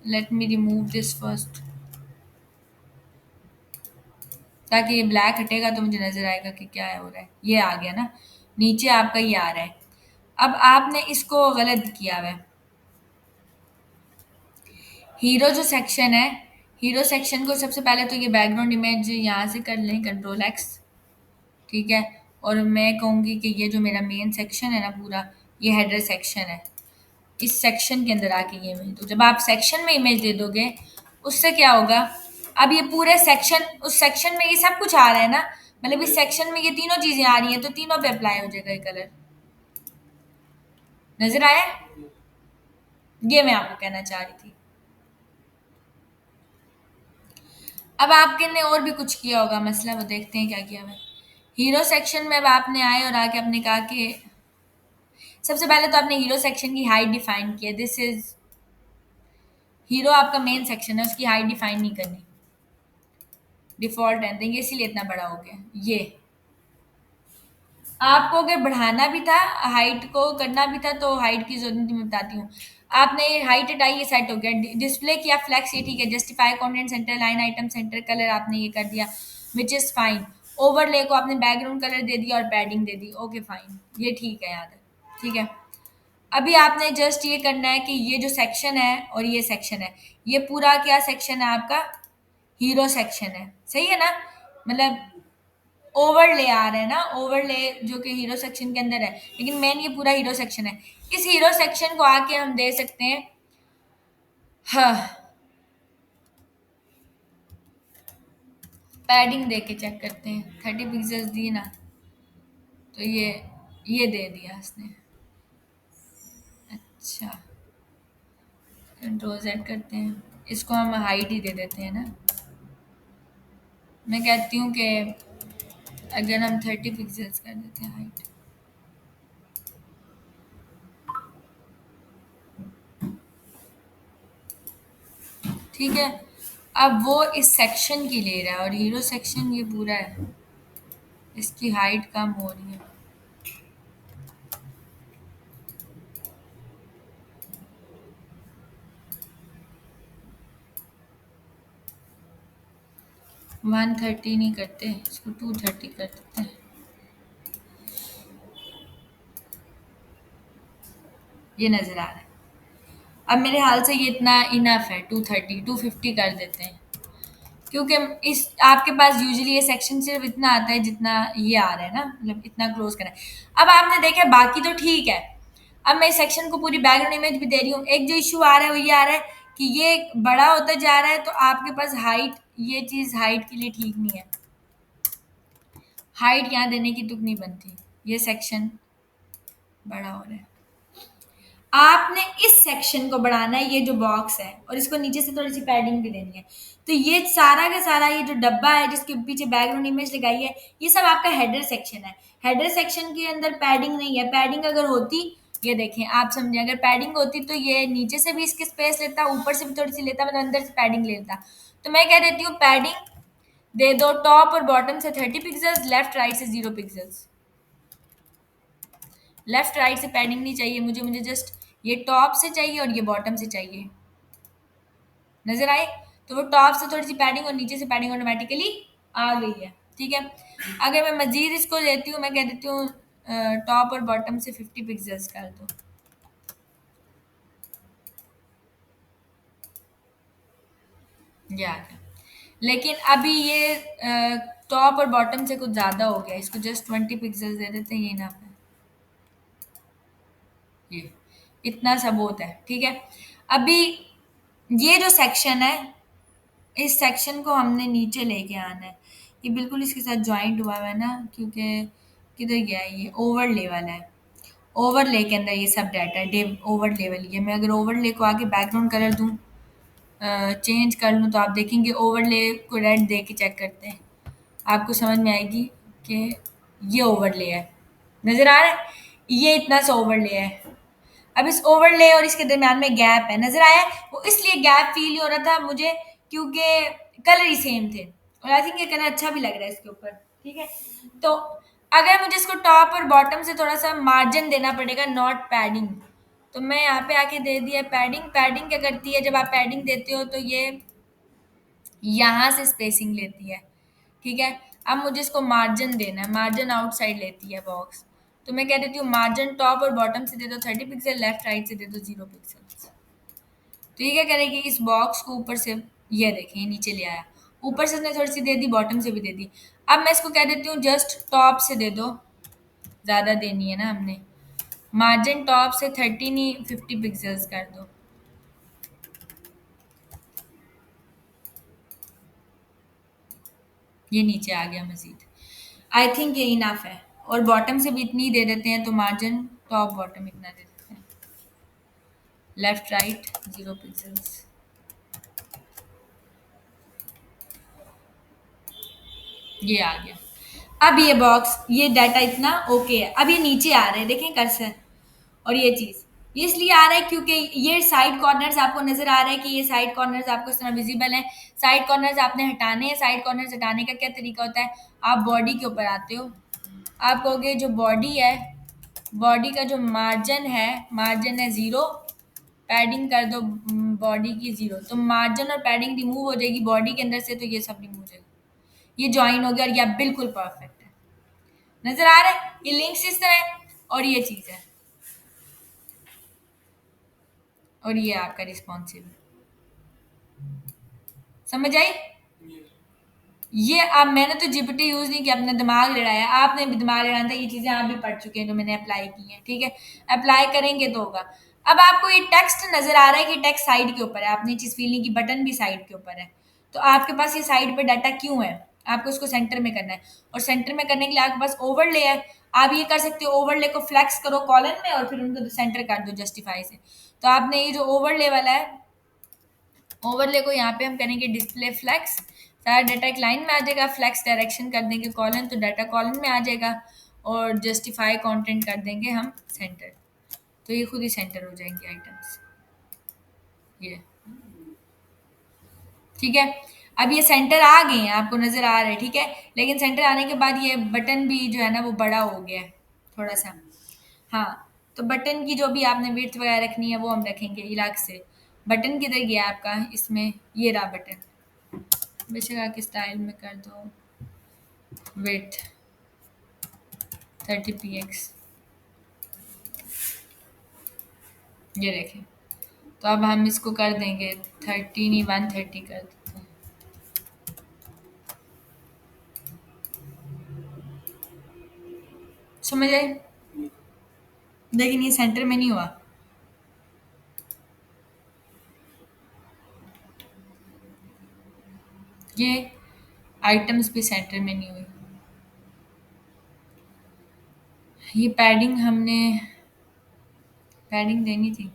Let me remove this first, ताकि ये ब्लैक हटेगा तो मुझे नज़र आएगा कि क्या हो रहा है। ये आ गया ना, नीचे आपका ये आ रहा है। अब आपने इसको गलत किया हुआ है। हीरो जो सेक्शन है, हीरो सेक्शन को सबसे पहले तो ये बैकग्राउंड इमेज यहाँ से कर लें, कंट्रोल एक्स, ठीक है। और मैं कहूँगी कि ये जो मेरा मेन सेक्शन है ना पूरा, ये हेडर सेक्शन है। इस सेक्शन के अंदर आके ये इमेज, तो जब आप सेक्शन में इमेज दे दोगे उससे क्या होगा, अब ये पूरे सेक्शन, उस सेक्शन में ये सब कुछ आ रहा है ना, मतलब इस सेक्शन में ये तीनों चीजें आ रही हैं, तो तीनों पे अप्लाई हो जाएगा ये कलर। नजर आया? ये मैं आपको कहना चाह रही थी। अब आपके ने और भी कुछ किया होगा मसला, वो देखते हैं क्या किया हुआ है। हीरो सेक्शन में अब आपने आए और आके आपने कहा कि सबसे पहले तो आपने हीरो सेक्शन की हाइट डिफाइन किया। दिस इज हीरो, आपका मेन सेक्शन है, उसकी हाइट डिफाइन नहीं करनी, डिफॉल्ट रहने देंगे, इसीलिए इतना बड़ा हो गया। ये आपको अगर बढ़ाना भी था, हाइट को करना भी था, तो हाइट की जरूरत नहीं, मैं बताती हूँ। आपने हाइट हटाई, ये सेट हो गया। डिस्प्ले किया फ्लैक्स, ये ठीक है। Justify content centre, line item centre colour आपने ये कर दिया, विच इज़ फाइन। ओवरले को आपने बैकग्राउंड कलर दे दिया और पैडिंग दे दी, ओके फाइन, ये ठीक है, याद है, ठीक है। अभी आपने जस्ट ये करना है कि ये जो सेक्शन है और ये सेक्शन है, ये पूरा क्या सेक्शन है आपका, हीरो सेक्शन है, सही है ना। मतलब ओवरले आ रहा है ना, ओवरले जो कि हीरो सेक्शन के अंदर है, लेकिन मेन ये पूरा हीरो सेक्शन है। इस हीरो सेक्शन को आके हम दे सकते हैं, हाँ, पैडिंग दे के चेक करते हैं। 30 पिक्सल्स दी ना, तो ये दे दिया इसने। अच्छा, कंट्रोल Z करते हैं, इसको हम हाइट ही दे देते हैं ना। मैं कहती हूँ कि अगर हम 30 पिक्सल्स कर देते हैं हाइट, ठीक है। अब वो इस सेक्शन की ले रहा है और हीरो सेक्शन ये पूरा है, इसकी हाइट कम हो रही है। 130 नहीं करते, इसको 230 कर देते हैं। ये नज़र आ रहा है। अब मेरे हाल से ये इतना इनफ है, 230, 250 कर देते हैं, क्योंकि इस आपके पास यूजुअली ये सेक्शन सिर्फ इतना आता है जितना ये आ रहा है ना, मतलब इतना क्लोज करना है। अब आपने देखा बाकी तो ठीक है। अब मैं इस सेक्शन को पूरी बैकग्राउंड इमेज भी दे रही हूँ। एक जो इशू आ रहा है वो ये आ रहा है कि ये बड़ा होता जा रहा है, तो आपके पास हाइट, ये चीज़ हाइट के लिए ठीक नहीं है। हाइट यहाँ देने की तुक नहीं बनती, ये सेक्शन बड़ा हो रहा है। आपने इस सेक्शन को बढ़ाना है, ये जो बॉक्स है, और इसको नीचे से थोड़ी सी पैडिंग भी देनी है। तो ये सारा का सारा ये जो डब्बा है जिसके पीछे बैकग्राउंड इमेज लगाई है, ये सब आपका हेडर सेक्शन है। हेडर सेक्शन के अंदर पैडिंग नहीं है। पैडिंग अगर होती, ये देखें, आप समझे, अगर पैडिंग होती तो ये नीचे से भी इसकी स्पेस लेता, ऊपर से भी थोड़ी सी लेता, मतलब अंदर से पैडिंग लेता। तो मैं कह देती हूँ पैडिंग दे दो, टॉप और बॉटम से 30 पिक्सल्स, लेफ्ट राइट से 0 पिक्सल्स। लेफ्ट राइट से पैडिंग नहीं चाहिए मुझे, मुझे जस्ट ये टॉप से चाहिए और ये बॉटम से चाहिए। नजर आए? तो वो टॉप से थोड़ी सी पैडिंग और नीचे से पैडिंग ऑटोमेटिकली आ गई है, ठीक है। अगर मैं मजीद इसको देती हूँ, मैं कह देती हूँ टॉप और बॉटम से 50 पिक्सल्स कर दो। ये आ गया। लेकिन अभी ये टॉप और बॉटम से कुछ ज़्यादा हो गया, इसको जस्ट 20 पिक्सल्स दे देते हैं, ये ना है, ये इतना सा बहुत है, ठीक है। अभी ये जो सेक्शन है, इस सेक्शन को हमने नीचे लेके आना है। ये बिल्कुल इसके साथ जॉइंट हुआ हुआ है ना, क्योंकि किधर गया है, ये ओवरले वाला है। ओवरले के अंदर ये सब डाटा है, डेव ओवरले वाली है। मैं अगर ओवरले को आगे बैकग्राउंड कलर दूँ, चेंज कर लूँ, तो आप देखेंगे ओवरले को रेड दे के चेक करते हैं, आपको समझ में आएगी कि ये ओवरले है। नज़र आ रहा है? ये इतना सा ओवरले है। अब इस ओवरले और इसके दरमियान में गैप है, नजर आया? वो इसलिए गैप फील हो रहा था मुझे, क्योंकि कलर ही सेम थे, और आई थिंक ये कलर अच्छा भी लग रहा है इसके ऊपर। ठीक है। तो अगर मुझे इसको टॉप और बॉटम से थोड़ा सा मार्जिन देना पड़ेगा, नॉट पैडिंग, तो मैं यहाँ पे आके दे दिया पैडिंग। पैडिंग क्या करती है, जब आप पैडिंग देते हो तो ये यहाँ से स्पेसिंग लेती है, ठीक है। अब मुझे इसको मार्जिन देना है, मार्जिन आउटसाइड लेती है बॉक्स, तो मैं कह देती हूँ मार्जिन टॉप और बॉटम से दे दो 30 पिक्सल, लेफ्ट राइट से दे दो 0 पिक्सल। तो ये क्या करेगी, इस बॉक्स को ऊपर से, ये देखें ये नीचे ले आया, ऊपर से उसने थोड़ी सी दे दी, बॉटम से भी दे दी। अब मैं इसको कह देती हूँ जस्ट टॉप से दे दो, ज़्यादा देनी है ना हमने, मार्जिन टॉप से 30 नहीं 50 पिक्सल्स कर दो। ये नीचे आ गया मजीद, आई थिंक ये इनफ है। और बॉटम से भी इतनी दे देते हैं, तो मार्जिन टॉप बॉटम इतना दे देते हैं, लेफ्ट राइट 0 पिक्सल्स। ये आ गया। अब ये बॉक्स, ये डाटा इतना ओके है। अब ये नीचे आ रहे हैं, देखें कर्सर, और ये चीज़ ये इसलिए आ रहा है क्योंकि ये साइड कॉर्नर्स आपको नजर आ रहा है कि ये साइड कॉर्नर्स आपको इस तरह विजिबल हैं। साइड कॉर्नर्स आपने हटाने हैं। साइड कॉर्नर्स हटाने का क्या तरीका होता है, आप बॉडी के ऊपर आते हो, आप कहोगे जो बॉडी है, बॉडी का जो मार्जिन है, मार्जिन है 0, पैडिंग कर दो बॉडी की 0, तो मार्जिन और पैडिंग रिमूव हो जाएगी बॉडी के अंदर से, तो ये सब रिमूव हो जाएगा, ये ज्वाइन हो गया और ये अब बिल्कुल परफेक्ट है। नजर आ रहा है, ये लिंक्स इस तरह है और ये चीज़ है, और ये आपका रिस्पॉन्सिव, समझ आई। ये अब मैंने तो जीपीटी यूज नहीं किया, अपना दिमाग लड़ाया, आपने भी दिमाग लड़ाना था, ये चीजें आप भी पढ़ चुके हैं जो मैंने अप्लाई की हैं, ठीक है। अप्लाई करेंगे तो होगा। अब आपको ये टेक्स्ट नजर आ रहा है कि टेक्स्ट साइड के ऊपर है, आपने ये चीज फील नहीं की, बटन भी साइड के ऊपर है, तो आपके पास ये साइड पे डाटा क्यों है, आपको इसको सेंटर में करना है, और सेंटर में करने के लिए आपके पास ओवरले है। आप ये कर सकते हो, ओवरले को फ्लेक्स करो कॉलम में और फिर उनको सेंटर कर दो जस्टिफाई से। तो आपने ये जो ओवरले वाला है, ओवरले को यहाँ पे हम करेंगे डिस्प्ले फ्लेक्स, सारा डाटा एक लाइन में आ जाएगा, फ्लेक्स डायरेक्शन कर देंगे कॉलन, तो डाटा कॉलन में आ जाएगा, और जस्टिफाई कंटेंट कर देंगे हम सेंटर, तो ये खुद ही सेंटर हो जाएंगे आइटम्स, ये ठीक है। अब ये सेंटर आ गए हैं, आपको नज़र आ रहा है, ठीक है। लेकिन सेंटर आने के बाद ये बटन भी जो है ना वो बड़ा हो गया है थोड़ा सा, हाँ। तो बटन की जो भी आपने विड्थ वगैरह रखनी है वो हम रखेंगे अलग से। बटन किधर गया आपका, इसमें ये रहा बटन, बेशक आके स्टाइल में कर दो विथ 30 px, ये देखें। तो अब हम इसको कर देंगे 30 नहीं 130 कर देते हैं, समझ आए। लेकिन ये सेंटर में नहीं हुआ, ये आइटम्स भी सेंटर में नहीं हुई। ये पैडिंग हमने पैडिंग देनी थी,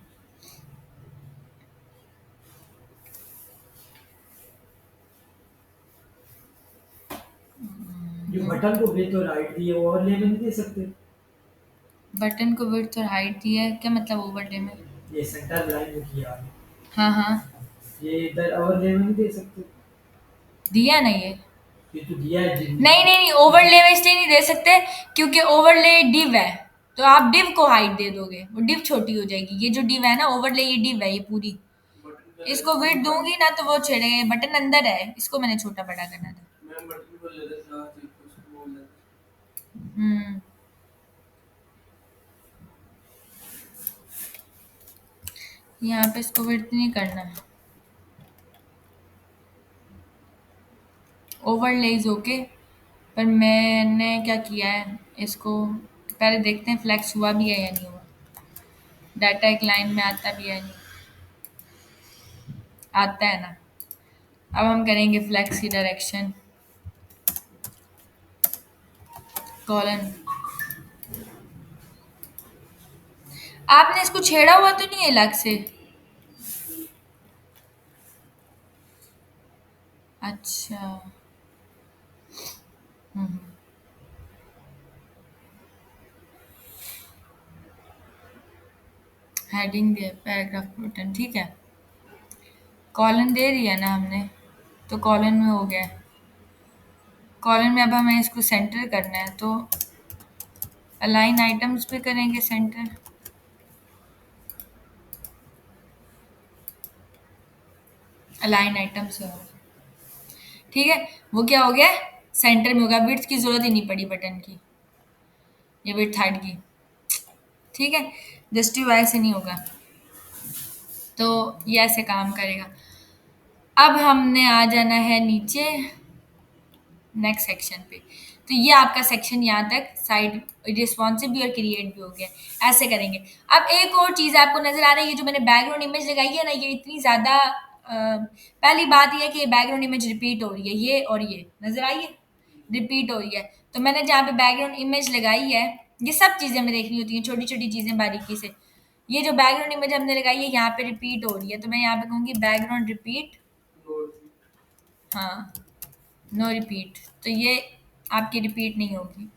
जो बटन को विड्थ और हाइट दी है वो ओवरले में नहीं दे सकते। बटन को विड्थ और हाइट दी है, क्या मतलब ओवरले में, ये सेंटर लाइन में किया है, हाँ हाँ ये इधर ओवरले में नहीं दे सकते। दिया ना ये तो दिया है जिन नहीं नहीं नहीं, ओवरले में इसलिए नहीं दे सकते क्योंकि ओवरले डिव है, तो आप डिव को हाइट दे दोगे, वो डिव छोटी हो जाएगी। ये जो डिव है ना ओवरले, ये डिव है ये पूरी, इसको विड्थ दूंगी ना तो वो छेड़ेगा, बटन अंदर है, इसको मैंने छोटा बड़ा करना था। हम्म, यहाँ पे इसको विड्थ नहीं करना, ओवरले इज ओके। पर मैंने क्या किया है, इसको पहले देखते हैं फ्लैक्स हुआ भी है या नहीं हुआ, डाटा एक लाइन में आता भी है या नहीं, आता है ना। अब हम करेंगे फ्लैक्स की डायरेक्शन कॉलन, आपने इसको छेड़ा हुआ तो नहीं है अलग से, अच्छा, हम्म, हेडिंग दे पैराग्राफ बटन, ठीक है। कॉलन दे दिया ना हमने, तो कॉलन में हो गया, कॉलम में अब हमें इसको सेंटर करना है, तो अलाइन आइटम्स पे करेंगे सेंटर। अलाइन आइटम्स होगा, ठीक है। वो क्या हो गया, सेंटर में होगा। विड्थ की जरूरत ही नहीं पड़ी बटन की, ये विड्थ हाइट की, ठीक है। जस्टिफाई ऐसे नहीं होगा, तो ये ऐसे काम करेगा। अब हमने आ जाना है नीचे नेक्स्ट सेक्शन पे। तो ये आपका सेक्शन यहाँ तक साइड रिस्पॉन्सिव भी और क्रिएट भी हो गया। ऐसे करेंगे। अब एक और चीज़ आपको नजर आ रही है, जो मैंने बैकग्राउंड इमेज लगाई है ना, ये इतनी ज़्यादा पहली बात ये है कि ये बैकग्राउंड इमेज रिपीट हो रही है, ये और ये नजर आई है, रिपीट हो रही है। तो मैंने जहाँ पे बैकग्राउंड इमेज लगाई है, ये सब चीज़ें हमें देखनी होती हैं, छोटी छोटी चीज़ें बारीकी से। ये जो बैकग्राउंड इमेज हमने लगाई है यहाँ पे रिपीट हो रही है, तो मैं यहाँ पे कहूँगी बैकग्राउंड रिपीट, हाँ, नो रिपीट। तो ये आपकी रिपीट नहीं होगी,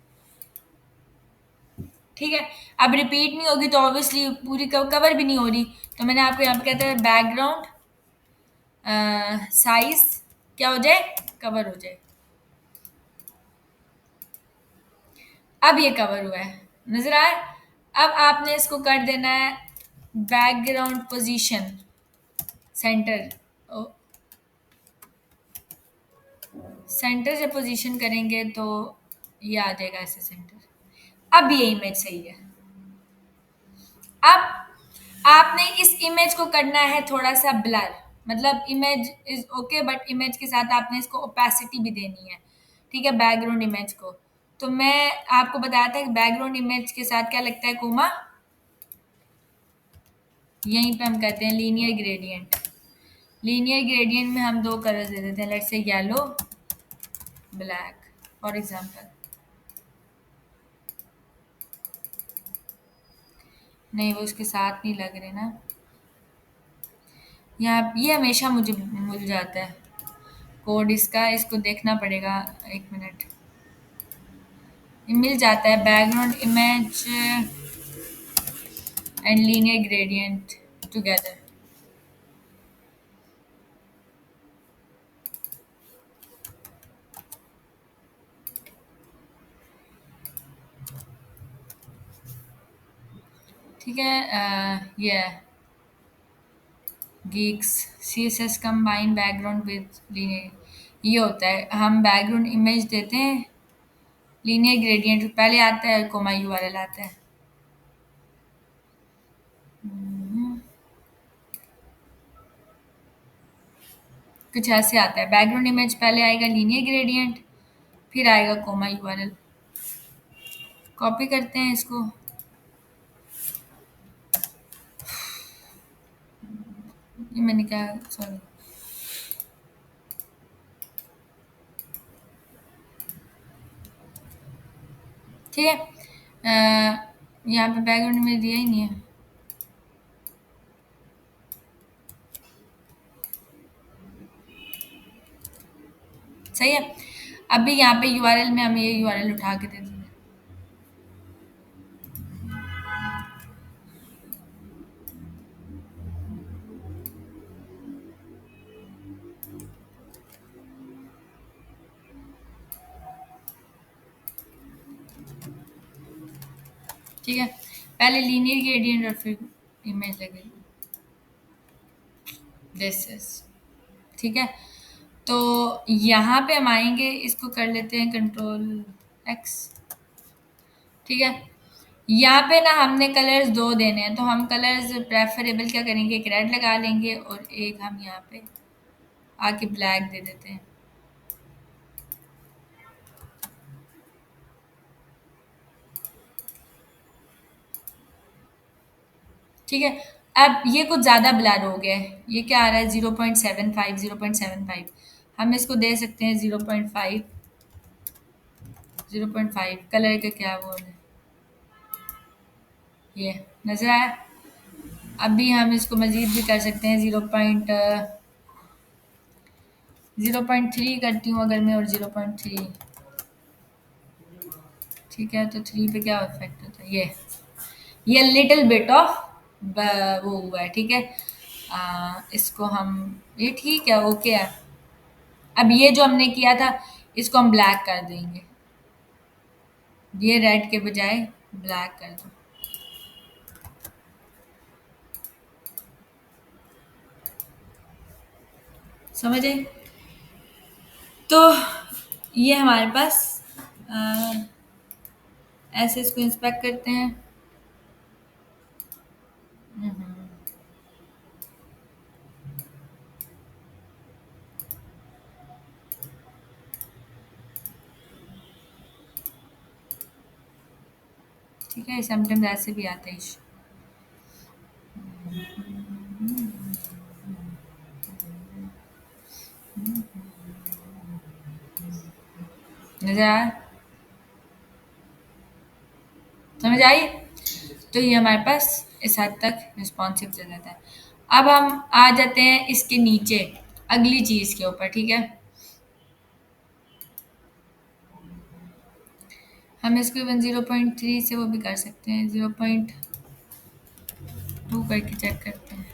ठीक है। अब रिपीट नहीं होगी तो ऑब्वियसली पूरी कवर भी नहीं हो रही। तो मैंने आपको यहाँ पे कहता है बैकग्राउंड साइज क्या हो जाए, कवर हो जाए। अब ये कवर हुआ है, नजर आए। अब आपने इसको कर देना है बैकग्राउंड पोजीशन सेंटर। सेंटर से पोजीशन करेंगे तो ये आ जाएगा ऐसे सेंटर। अब ये इमेज सही है। अब आपने इस इमेज को करना है थोड़ा सा ब्लर, मतलब image is okay but image के साथ आपने इसको ओपेसिटी भी देनी है, ठीक है, बैकग्राउंड इमेज को। तो मैं आपको बताया था कि बैकग्राउंड इमेज के साथ क्या लगता है, कोमा, यहीं पे हम कहते हैं लीनियर ग्रेडियंट। लीनियर ग्रेडियंट में हम दो कलर्स दे देते हैं, let's say yellow black for example. नहीं, वो उसके साथ नहीं लग रहे ना, यहाँ ये हमेशा मुझे भूल जाता है कोड इसका, इसको देखना पड़ेगा, एक मिनट। ये मिल जाता है background image and linear gradient together. ठीक है, ये Geeks CSS combine background with linear, ये होता है। हम बैकग्राउंड इमेज देते हैं, लीनियर ग्रेडियंट पहले आता है, कोमा यूआरएल आता है। कुछ ऐसे आता है, बैकग्राउंड इमेज पहले आएगा लीनियर ग्रेडियंट, फिर आएगा कोमा यूआरएल। कॉपी करते हैं इसको, ये मैंने क्या, सॉरी, ठीक है। यहाँ पे बैकग्राउंड में दिया ही नहीं है, सही है। अभी यहाँ पे यूआरएल में हम ये यूआरएल उठा के दे देंगे, ठीक है। पहले लीनियर ग्रेडियंट और फिर इमेज लगेगी, दिस इज, ठीक है। तो यहाँ पे हम आएंगे, इसको कर लेते हैं कंट्रोल एक्स, ठीक है। यहाँ पे ना हमने कलर्स दो देने हैं, तो हम कलर्स प्रेफरेबल क्या करेंगे, एक रेड लगा लेंगे और एक हम यहाँ पे आके ब्लैक दे देते हैं, ठीक है। अब ये कुछ ज़्यादा ब्लर हो गया है, ये क्या आ रहा है 0.75, 0.75। हम इसको दे सकते हैं 0.5, 0.5। कलर का क्या बोल है, ये नजर आया। अभी हम इसको मजीद भी कर सकते हैं, 0.3 करती हूँ अगर मैं, और 0.3, ठीक है। तो 3 पे क्या इफेक्ट होता है, ये लिटिल बिट ऑफ वो हुआ है, ठीक है। इसको हम, ये ठीक है, ओके है। अब ये जो हमने किया था, इसको हम ब्लैक कर देंगे, ये रेड के बजाय ब्लैक कर दो। समझ आई? तो ये हमारे पास ऐसे इसको इंस्पेक्ट करते हैं। ठीक है, समटाइम्स ऐसे भी आता है इशू। नजर आया? समझ आई? तो ये हमारे पास इस हद तक रिस्पॉन्सिव चल जाता है। अब हम आ जाते हैं इसके नीचे अगली चीज़ के ऊपर, ठीक है? हम इसको इवन 0.3 से वो भी कर सकते हैं, 0.2 करके चेक करते हैं।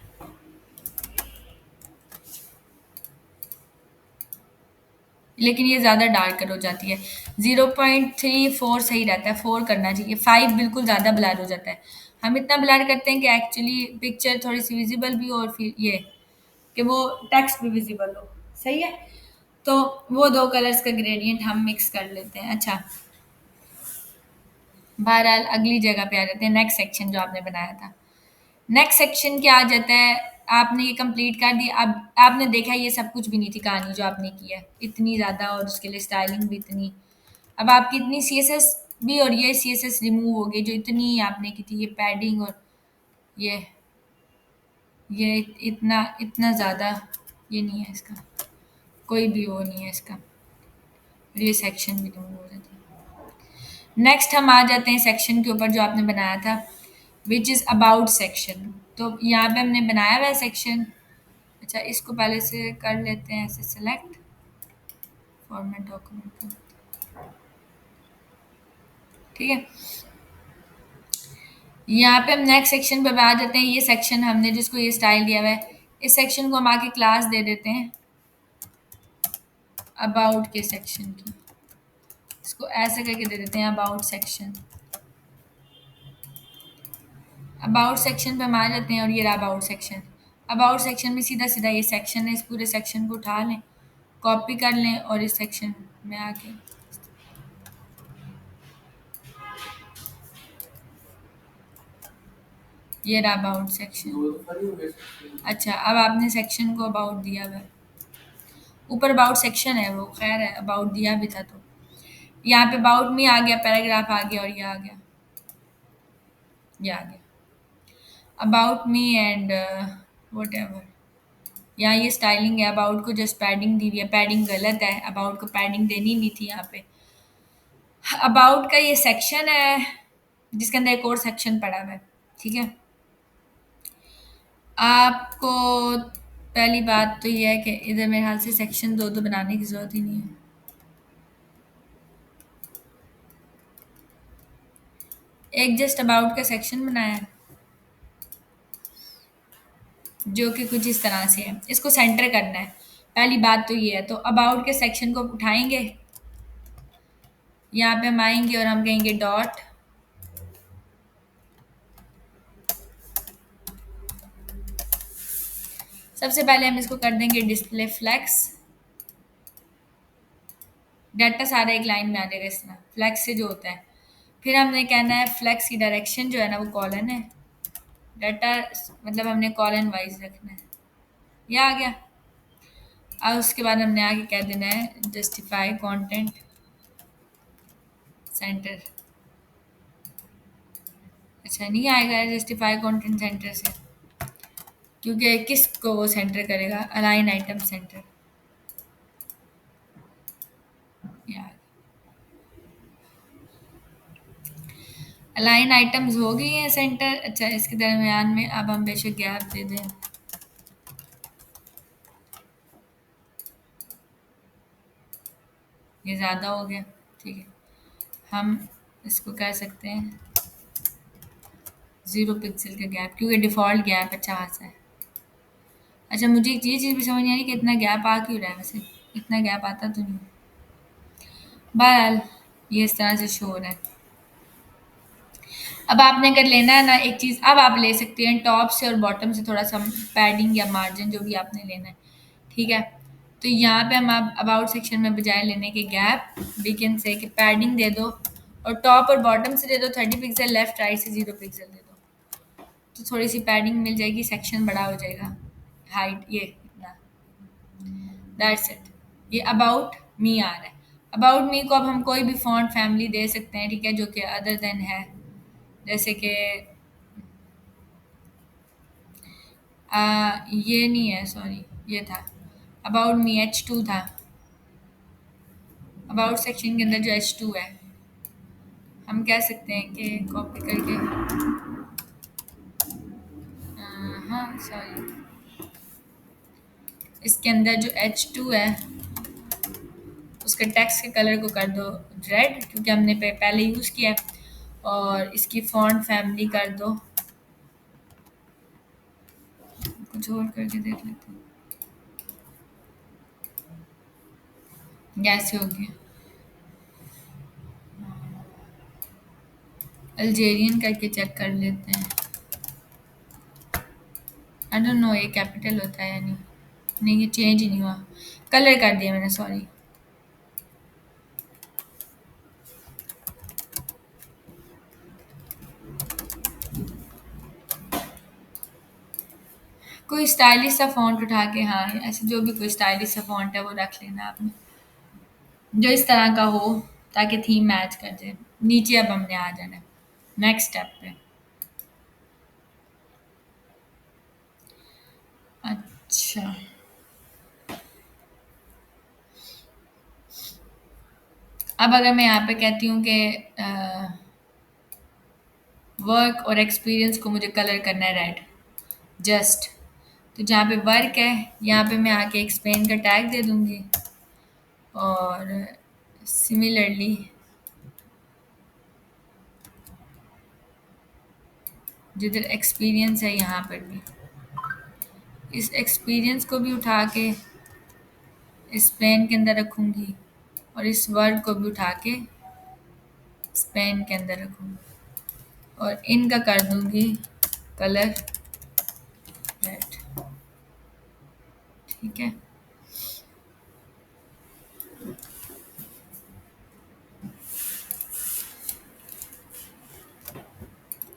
लेकिन ये ज़्यादा डार्कर हो जाती है। 0.34 सही रहता है, 4 करना चाहिए। 5 बिल्कुल ज़्यादा ब्लर हो जाता है। हम इतना ब्लर करते हैं कि एक्चुअली पिक्चर थोड़ी सी विजिबल भी हो और फिर ये कि वो टेक्स्ट भी विजिबल हो। सही है? तो वो दो कलर्स का ग्रेडियंट हम मिक्स कर लेते हैं। अच्छा, बहरहाल अगली जगह पे आ जाते हैं, नेक्स्ट सेक्शन जो आपने बनाया था। नेक्स्ट सेक्शन क्या आ जाता है, आपने ये कंप्लीट कर दिया। अब आपने देखा ये सब कुछ भी नहीं थी कहानी जो आपने की है, इतनी ज़्यादा, और उसके लिए स्टाइलिंग भी इतनी। अब आपकी इतनी सी एस एस भी और ये सी एस एस रिमूव हो गई जो इतनी आपने की थी, ये पैडिंग और ये ये इतना इतना ज़्यादा ये नहीं है इसका, कोई भी वो नहीं है इसका, और ये सेक्शन भी रिमूव हो जाता है। नेक्स्ट हम आ जाते हैं सेक्शन के ऊपर जो आपने बनाया था, विच इज़ अबाउट सेक्शन। तो यहाँ पे हमने बनाया हुआ है सेक्शन। अच्छा, इसको पहले से कर लेते हैं ऐसे सेलेक्ट, फॉर्मेट डॉक्यूमेंट का, ठीक है? यहाँ पे हम नेक्स्ट सेक्शन पे आ जाते हैं। ये सेक्शन हमने जिसको ये स्टाइल दिया हुआ है, इस सेक्शन को हम आके क्लास दे देते हैं अबाउट के सेक्शन की। इसको ऐसे करके दे देते हैं अबाउट सेक्शन। अबाउट सेक्शन पे हम आ जाते हैं और ये रहा अबाउट सेक्शन। अबाउट सेक्शन में सीधा सीधा ये सेक्शन है, इस पूरे सेक्शन को उठा लें, कॉपी कर लें और इस सेक्शन में आके ये रहा अबाउट सेक्शन। अच्छा, अब आपने सेक्शन को अबाउट दिया हुआ है, ऊपर अबाउट सेक्शन है वो, खैर है, अबाउट दिया भी था। तो यहाँ पे अबाउट में आ गया, पैराग्राफ आ गया और ये आ गया, ये आ गया about me and what ever. यहाँ ये स्टाइलिंग है, अबाउट को जस्ट पैडिंग दी हुई है, पैडिंग गलत है, अबाउट को पैडिंग देनी नहीं थी यहाँ पे। अबाउट का ये सेक्शन है जिसके अंदर एक और सेक्शन पड़ा हुआ है, ठीक है? आपको पहली बात तो ये है कि इधर मेरे ख्याल से सेक्शन दो तो बनाने की ज़रूरत ही नहीं है। एक जस्ट अबाउट का सेक्शन बनाया है जो कि कुछ इस तरह से है, इसको सेंटर करना है। पहली बात तो ये है, तो अबाउट के सेक्शन को उठाएंगे, यहाँ पे हम आएंगे और हम कहेंगे डॉट, सबसे पहले हम इसको कर देंगे डिस्प्ले फ्लेक्स। डाटा सारा एक लाइन में आ जाएगा इस तरह, फ्लेक्स से जो होता है। फिर हमने कहना है फ्लेक्स की डायरेक्शन जो है ना वो कॉलन है, डाटा मतलब हमने कॉलन वाइज रखना है। ये आ गया। अब उसके बाद हमने आगे कह देना है जस्टिफाई कंटेंट सेंटर। अच्छा, नहीं आएगा जस्टिफाई कंटेंट सेंटर से, क्योंकि किसको वो सेंटर करेगा, अलाइन आइटम सेंटर। यार, अलाइन आइटम्स हो गई हैं सेंटर। अच्छा, इसके दरमियान में अब हम बेशक गैप दे दें, ये ज़्यादा हो गया, ठीक है? हम इसको कह सकते हैं 0 पिक्सल का गैप, क्योंकि डिफ़ॉल्ट गैप अच्छा खासा है। अच्छा, मुझे एक ये चीज़ भी समझ नहीं आ रही कि इतना गैप आ क्यों रहा है, वैसे इतना गैप आता तो नहीं। बहरहाल ये इस तरह से शो हो रहा है। अब आपने अगर लेना है ना एक चीज़, अब आप ले सकते हैं टॉप से और बॉटम से थोड़ा सा पैडिंग या मार्जिन जो भी आपने लेना है, ठीक है। तो यहाँ पे हम आप अबाउट सेक्शन में बजाय लेने के गैप वी कैन से कि पैडिंग दे दो और टॉप और बॉटम से दे दो 30 पिक्सल, लेफ्ट राइट से 0 पिक्सल दे दो, तो थोड़ी सी पैडिंग मिल जाएगी, सेक्शन बड़ा हो जाएगा, हाइट ये इतना, दैट्स इट। ये अबाउट मी आ रहा है। अबाउट मी को अब हम कोई भी फॉन्ट फैमिली दे सकते हैं, ठीक है, जो कि अदर देन है, जैसे कि ये नहीं है, सॉरी, ये था अबाउट मी H2 था, अबाउट सेक्शन के अंदर जो H2 है हम कह सकते हैं कि कॉपी करके, हाँ सॉरी, इसके अंदर जो H2 है उसके टेक्स्ट के कलर को कर दो रेड, क्योंकि हमने पहले यूज़ किया है, और इसकी फॉन्ट फैमिली कर दो, कुछ और करके देख लेते हैं, कैसे हो गया, अल्जेरियन करके चेक कर लेते हैं। आई डोंट नो ये कैपिटल होता है या नहीं, नहीं ये चेंज ही नहीं हुआ, कलर कर दिया मैंने, सॉरी। कोई स्टाइलिश सा फॉन्ट उठा के, हाँ ऐसे जो भी कोई स्टाइलिश सा फॉन्ट है वो रख लेना आपने, जो इस तरह का हो ताकि थीम मैच कर जाए। नीचे अब हमने आ जाना है नेक्स्ट स्टेप पे। अच्छा, अब अगर मैं यहाँ पे कहती हूँ कि वर्क और एक्सपीरियंस को मुझे कलर करना है रेड, जस्ट, तो जहाँ पे वर्क है यहाँ पे मैं आके एक्सप्लेन का टैग दे दूँगी, और सिमिलरली जिधर एक्सपीरियंस है यहाँ पर भी इस एक्सपीरियंस को भी उठा के इस पेन के अंदर रखूँगी, और इस वर्ड को भी उठा के इस पेन के अंदर रखूँगी, और इनका कर दूँगी कलर रेड, ठीक है।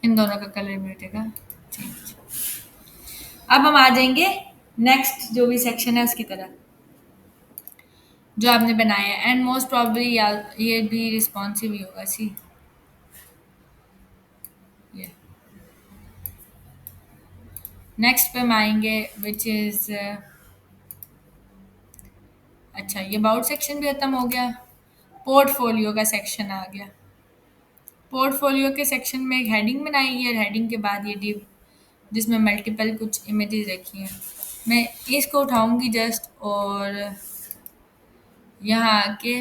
इन दोनों का कलर भी उठेगा चेंज। अब हम आ जाएंगे नेक्स्ट जो भी सेक्शन है उसकी तरफ जो आपने बनाया है, एंड मोस्ट प्रॉब्ली ये भी रिस्पॉन्सिव ही होगा, सी ये नेक्स्ट पे हम आएंगे विच इज़, अच्छा ये अबाउट सेक्शन भी खत्म हो गया, पोर्टफोलियो का सेक्शन आ गया। पोर्टफोलियो के सेक्शन में एक हेडिंग बनाई है, हेडिंग के बाद ये डिव जिसमें मल्टीपल कुछ इमेजेस रखी हैं, मैं इसको उठाऊंगी जस्ट, और यहाँ आके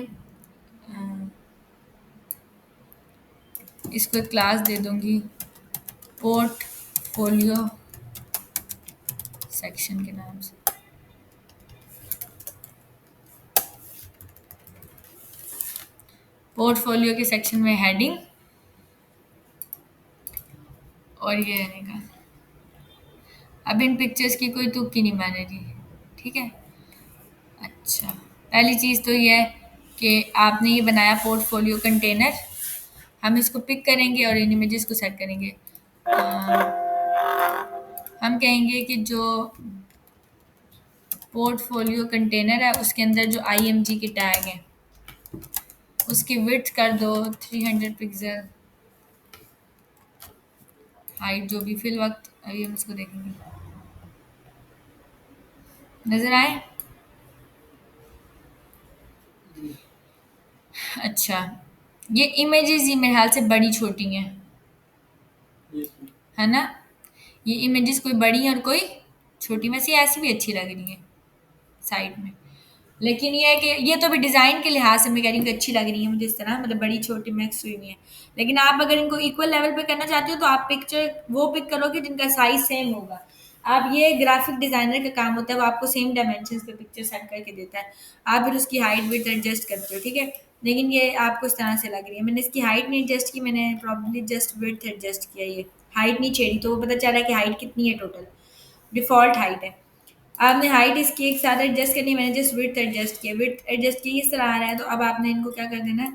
इसको एक क्लास दे दूंगी पोर्टफोलियो सेक्शन के नाम से। पोर्टफोलियो के सेक्शन में हेडिंग और ये रहने का, अब इन पिक्चर्स की कोई तुक्की नहीं माने रही, ठीक है। अच्छा, पहली चीज़ तो ये है कि आपने ये बनाया पोर्टफोलियो कंटेनर, हम इसको पिक करेंगे और इन इमेजेस को सेट करेंगे। हम कहेंगे कि जो पोर्टफोलियो कंटेनर है उसके अंदर जो IMG के टैग हैं उसकी विड्थ कर दो 300 पिक्सल, हाइट जो भी फिल वक्त, अभी हम इसको देखेंगे, नज़र आए। अच्छा, ये इमेजेस ही मेरे ख्याल से बड़ी छोटी हैं, है ना, ये इमेजेस कोई बड़ी हैं और कोई छोटी, वैसे ऐसी भी अच्छी लग रही है साइड में, लेकिन ये है कि ये तो भी डिज़ाइन के लिहाज से मैं कह रही हूँ कि अच्छी लग रही है मुझे इस तरह, मतलब बड़ी छोटी मिक्स हुई हुई है। लेकिन आप अगर इनको इक्वल लेवल पे करना चाहते हो तो आप पिक्चर वो पिक करोगे जिनका साइज सेम होगा। आप ये ग्राफिक डिज़ाइनर का काम होता है, वो आपको सेम डायमेंशंस पे पिक्चर सेट करके देता है, आप फिर उसकी हाइट विड्थ एडजस्ट करते हो, ठीक है। लेकिन ये आपको इस तरह से लग रही है। मैंने इसकी हाइट नहीं एडजस्ट की, मैंने प्रॉब्ली जस्ट विड्थ एडजस्ट किया। ये हाइट नहीं छेड़ी तो वो पता चला कि हाइट कितनी है टोटल, डिफ़ॉल्ट हाइट है। आपने हाइट इसकी एक साथ एडजस्ट करनी है, मैंने जस्ट विड्थ एडजस्ट किया। विड्थ एडजस्ट की इस तरह आ रहा है, तो अब आपने इनको क्या कर देना है,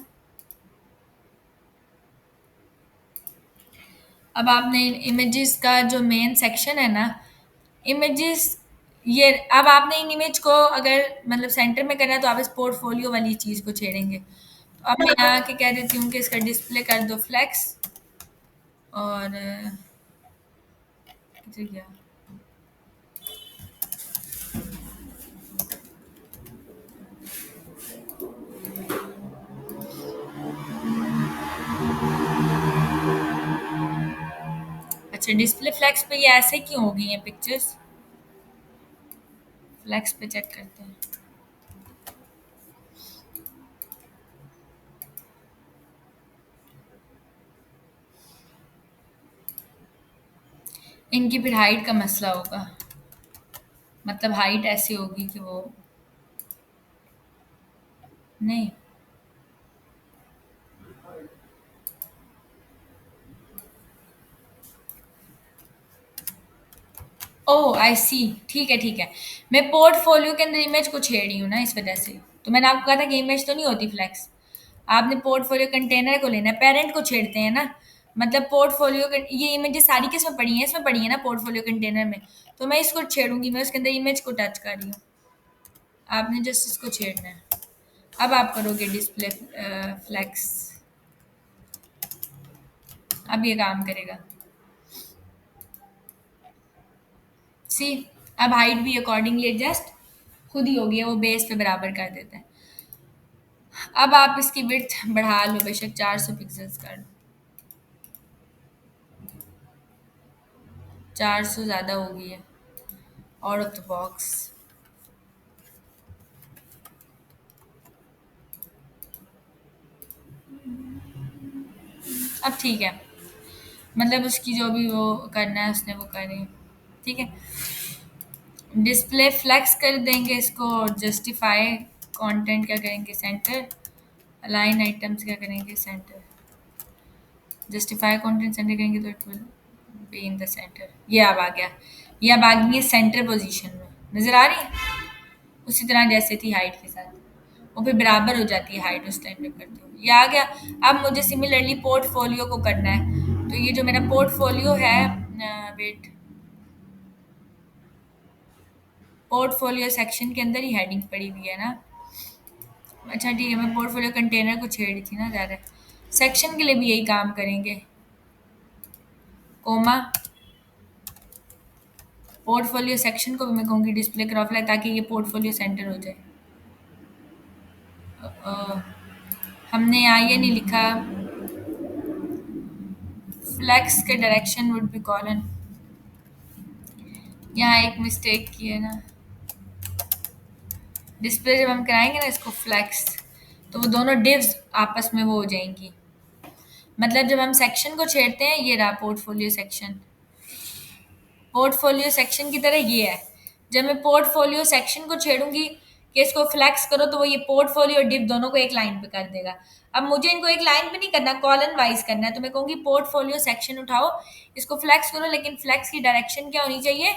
अब आपने इन इमेजेस का जो मेन सेक्शन है ना, इमेजेस, ये अब आपने इन इमेज को अगर मतलब सेंटर में करना है तो आप इस पोर्टफोलियो वाली चीज़ को छेड़ेंगे। तो अब मैं यहाँ आके कह देती हूँ कि इसका डिस्प्ले कर दो फ्लेक्स, और किधर गया, अच्छा डिस्प्ले फ्लेक्स पे ये ऐसे क्यों हो गई हैं पिक्चर्स, फ्लेक्स पे चेक करते हैं। इनकी फिर हाइट का मसला होगा, मतलब हाइट ऐसी होगी कि वो नहीं। ओह आई सी, ठीक है ठीक है। मैं पोर्टफोलियो के अंदर इमेज को छेड़ रही हूँ ना, इस वजह से। तो मैंने आपको कहा था कि इमेज तो नहीं होती फ्लेक्स, आपने पोर्टफोलियो कंटेनर को लेना है, पेरेंट को छेड़ते हैं ना। मतलब पोर्टफोलियो ये इमेजेस सारी किसमें पड़ी हैं, इसमें पड़ी है ना पोर्टफोलियो कंटेनर में। तो मैं इसको छेड़ूंगी, मैं उसके अंदर इमेज को टच कर रही हूँ, आपने जस्ट इसको छेड़ना है। अब आप करोगे डिस्प्ले फ्लेक्स, अब ये काम करेगा। सी, अब हाइट भी अकॉर्डिंगली एडजस्ट खुद ही होगी, वो बेस पे बराबर कर देता है। अब आप इसकी विड्थ बढ़ा लो, बेशक 400 पिक्सेल्स कर लो, 400 ज़्यादा हो गई है, आउट ऑफ द बॉक्स। अब ठीक है, मतलब उसकी जो भी वो करना है उसने वो करे, ठीक है। डिस्प्ले फ्लेक्स कर देंगे इसको, जस्टिफाई कंटेंट क्या करेंगे, सेंटर, अलाइन आइटम्स क्या करेंगे, सेंटर, जस्टिफाई कंटेंट सेंटर करेंगे तो it will be in the centre. ये अब आ गया, ये अब आ गई है सेंटर पोजीशन में, नज़र आ रही है, उसी तरह जैसे थी हाइट के साथ, वो फिर बराबर हो जाती है हाइट उस टाइम पे करते हो। ये आ गया। अब मुझे सिमिलरली पोर्टफोलियो को करना है, तो ये जो मेरा पोर्टफोलियो है, वेट, पोर्टफोलियो सेक्शन के अंदर ही हेडिंग पड़ी हुई है ना। अच्छा ठीक है, मैं पोर्टफोलियो कंटेनर को छेड़ी थी ना ज़्यादा। सेक्शन के लिए भी यही काम करेंगे, कोमा, पोर्टफोलियो सेक्शन को भी मैं कहूँगी डिस्प्ले क्रॉप लाइट, ताकि ये पोर्टफोलियो सेंटर हो जाए। हमने यहाँ ये नहीं लिखा, फ्लेक्स के डायरेक्शन वुड बी कॉलन, यहाँ एक मिस्टेक की है ना। डिस्प्ले जब हम कराएंगे ना इसको फ्लेक्स, तो वो दोनों डिव्स आपस में वो हो जाएंगी। मतलब जब हम सेक्शन को छेड़ते हैं, ये रहा पोर्टफोलियो सेक्शन, पोर्टफोलियो सेक्शन की तरह ये है। जब मैं पोर्टफोलियो सेक्शन को छेड़ूंगी कि इसको फ्लेक्स करो, तो वो ये पोर्टफोलियो और डिव दोनों को एक लाइन पे कर देगा। अब मुझे इनको एक लाइन पे नहीं करना, कॉलन वाइज करना है, तो मैं कहूँगी पोर्टफोलियो सेक्शन उठाओ, इसको फ्लेक्स करो, लेकिन फ्लेक्स की डायरेक्शन क्या होनी चाहिए,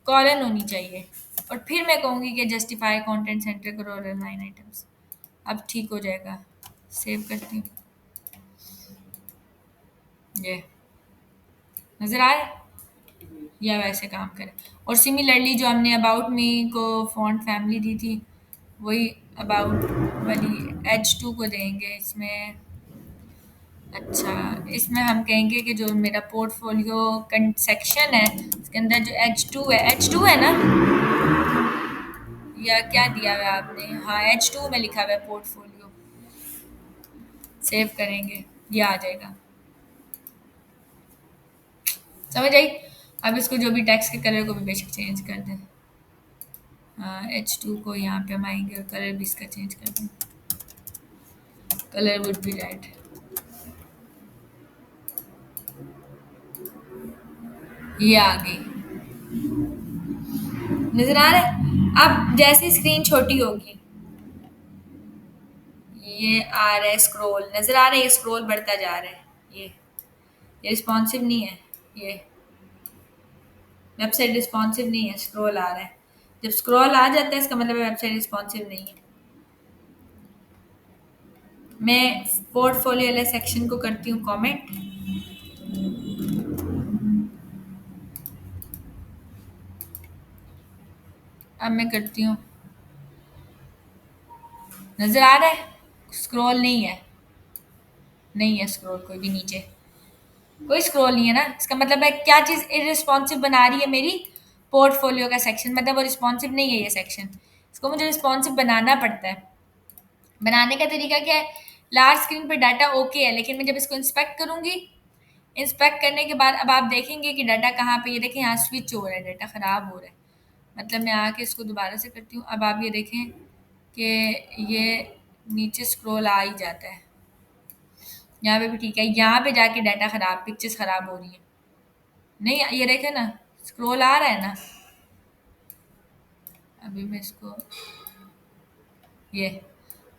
कॉलन होनी चाहिए। और फिर मैं कहूँगी कि जस्टिफाई कंटेंट सेंटर करो और लाइन आइटम्स। अब ठीक हो जाएगा, सेव करती हूँ, ये नज़र आ रहा है, या वैसे काम करें। और सिमिलरली जो हमने अबाउट मी को फॉन्ट फैमिली दी थी, वही अबाउट वाली H2 को देंगे इसमें। अच्छा, इसमें हम कहेंगे कि जो मेरा पोर्टफोलियो सेक्शन है, इसके अंदर जो H2 है, H2 है ना, या क्या दिया हुआ है आपने, हाँ H2 में लिखा हुआ है पोर्टफोलियो, सेव करेंगे, ये आ जाएगा, समझ आई। अब इसको जो भी टेक्स्ट के कलर को भी बेशक चेंज कर दें, H2 को यहाँ पे हम आएंगे और कलर भी इसका चेंज कर दें, कलर वुड बी रेड, ये आ गई, नजर आ रहा है। अब जैसे स्क्रीन छोटी होगी, ये आ रहा है स्क्रॉल, नजर आ रहा है, ये स्क्रॉल बढ़ता जा रहा है, ये रिस्पॉन्सिव नहीं है, ये वेबसाइट रिस्पॉन्सिव नहीं है, स्क्रॉल आ रहा है। जब स्क्रॉल आ जाता है इसका मतलब वेबसाइट रिस्पॉन्सिव नहीं है। मैं पोर्टफोलियो वाले सेक्शन को करती हूँ कमेंट। अब मैं करती हूँ, नजर आ रहा है स्क्रॉल नहीं है, नहीं है स्क्रॉल कोई भी नीचे, कोई स्क्रॉल नहीं है ना। इसका मतलब है क्या चीज़ इरिस्पॉन्सिव बना रही है मेरी पोर्टफोलियो का सेक्शन, मतलब वो रिस्पॉन्सिव नहीं है ये सेक्शन, इसको मुझे रिस्पॉन्सिव बनाना पड़ता है। बनाने का तरीका क्या है, लार्ज स्क्रीन पे डाटा ओके है, लेकिन मैं जब इसको इंस्पेक्ट करूंगी, इंस्पेक्ट करने के बाद अब आप देखेंगे कि डाटा कहाँ पे, ये देखें यहाँ स्विच हो रहा है, डाटा ख़राब हो रहा है। मतलब मैं आके इसको दोबारा से करती हूँ, अब आप ये देखें कि ये नीचे स्क्रॉल आ ही जाता है, यहाँ पे भी ठीक है, यहाँ पे जाके डाटा ख़राब, पिक्चर्स ख़राब हो रही है, नहीं ये देखें ना स्क्रॉल आ रहा है ना। अभी मैं इसको, ये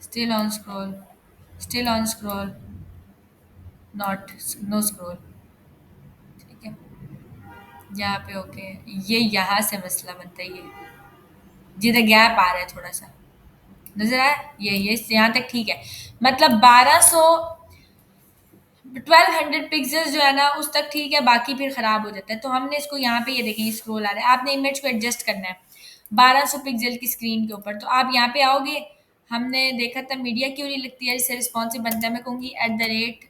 still on scroll, still on scroll, not, no scroll, ठीक है, यहाँ पे ओके। ये यहाँ से मसला बनता है, ये जिधर गैप आ रहा है थोड़ा सा, नजर आया, ये यहाँ तक ठीक है, मतलब 1200 पिक्सल्स जो है ना उस तक ठीक है, बाकी फिर खराब हो जाता है। तो हमने इसको यहाँ पे, ये देखें स्क्रॉल आ रहा है, आपने इमेज को एडजस्ट करना है 1200 पिक्सल की स्क्रीन के ऊपर। तो आप यहाँ पे आओगे, हमने देखा था मीडिया क्यों नहीं लिखती है, इससे रिस्पॉन्सिव बनता है, मैं कहूँगी @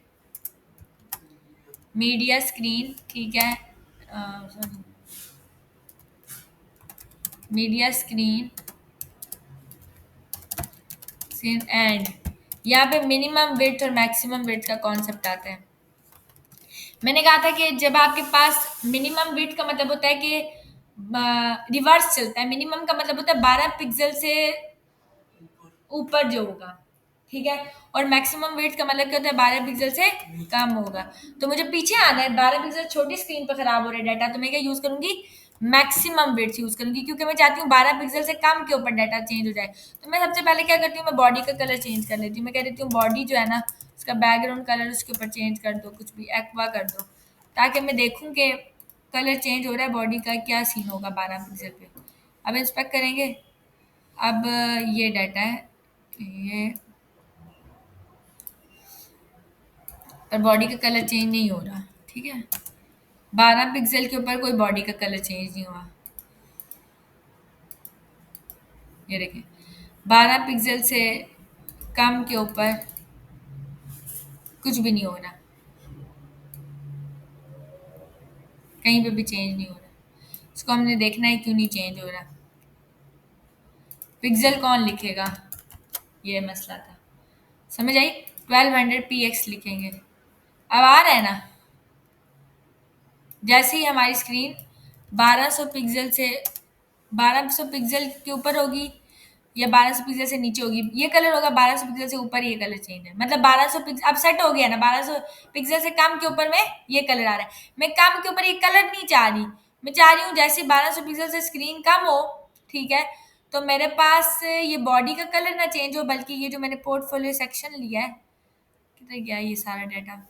मीडिया स्क्रीन, ठीक है, sorry, media screen screen and, यहाँ पे मिनिमम विड्थ और मैक्सिमम विड्थ का कॉन्सेप्ट आता है। मैंने कहा था कि जब आपके पास मिनिमम विड्थ का मतलब होता है कि रिवर्स चलता है, मिनिमम का मतलब होता है 12 पिक्सल से ऊपर जो होगा, ठीक है, और मैक्सिमम विड्थ का मतलब क्या होता है 12 पिक्सल से कम होगा। तो मुझे पीछे आना है, 12 पिक्सल छोटी स्क्रीन पर खराब हो रहा है डाटा, तो मैं क्या यूज करूंगी, मैक्सिमम विड्थ यूज करूंगी, क्योंकि मैं चाहती हूँ 12 पिक्सल से कम के ऊपर डाटा चेंज हो जाए। तो मैं सबसे पहले क्या करती हूँ, मैं बॉडी का कलर चेंज कर लेती हूँ, मैं कह देती हूँ बॉडी जो है ना उसका बैकग्राउंड कलर उसके ऊपर चेंज कर दो, कुछ भी एक्वा कर दो, ताकि मैं देखूँ कि कलर चेंज हो रहा है बॉडी का, क्या सीन होगा 12 पिक्सल पे। अब इंस्पेक्ट करेंगे, अब ये डाटा है, ये पर बॉडी का कलर चेंज नहीं हो रहा, ठीक है, 12 पिक्सल के ऊपर कोई बॉडी का कलर चेंज नहीं हुआ, ये देखिए 12 पिक्सल से कम के ऊपर कुछ भी नहीं हो रहा, कहीं पे भी चेंज नहीं हो रहा। इसको हमने देखना है क्यों नहीं चेंज हो रहा, पिक्सल कौन लिखेगा, ये मसला था, समझ आई। 1200px लिखेंगे, अब आ रहा है ना, जैसे ही हमारी स्क्रीन 1200 पिक्सल से 1200 पिक्सल के ऊपर होगी या 1200 पिक्सल से नीचे होगी, ये कलर होगा, 1200 पिक्सल से ऊपर ये कलर चेंज है, मतलब 1200 पिक्सल अब सेट हो गया ना, 1200 पिक्सल से कम के ऊपर में ये कलर आ रहा है। मैं कम के ऊपर ये कलर नहीं चाह रही, मैं चाह रही हूँ जैसे 1200 पिक्सल से स्क्रीन कम हो, ठीक है, तो मेरे पास ये बॉडी का कलर ना चेंज हो, बल्कि ये जो मैंने पोर्टफोलियो सेक्शन लिया है, किधर गया ये सारा डाटा,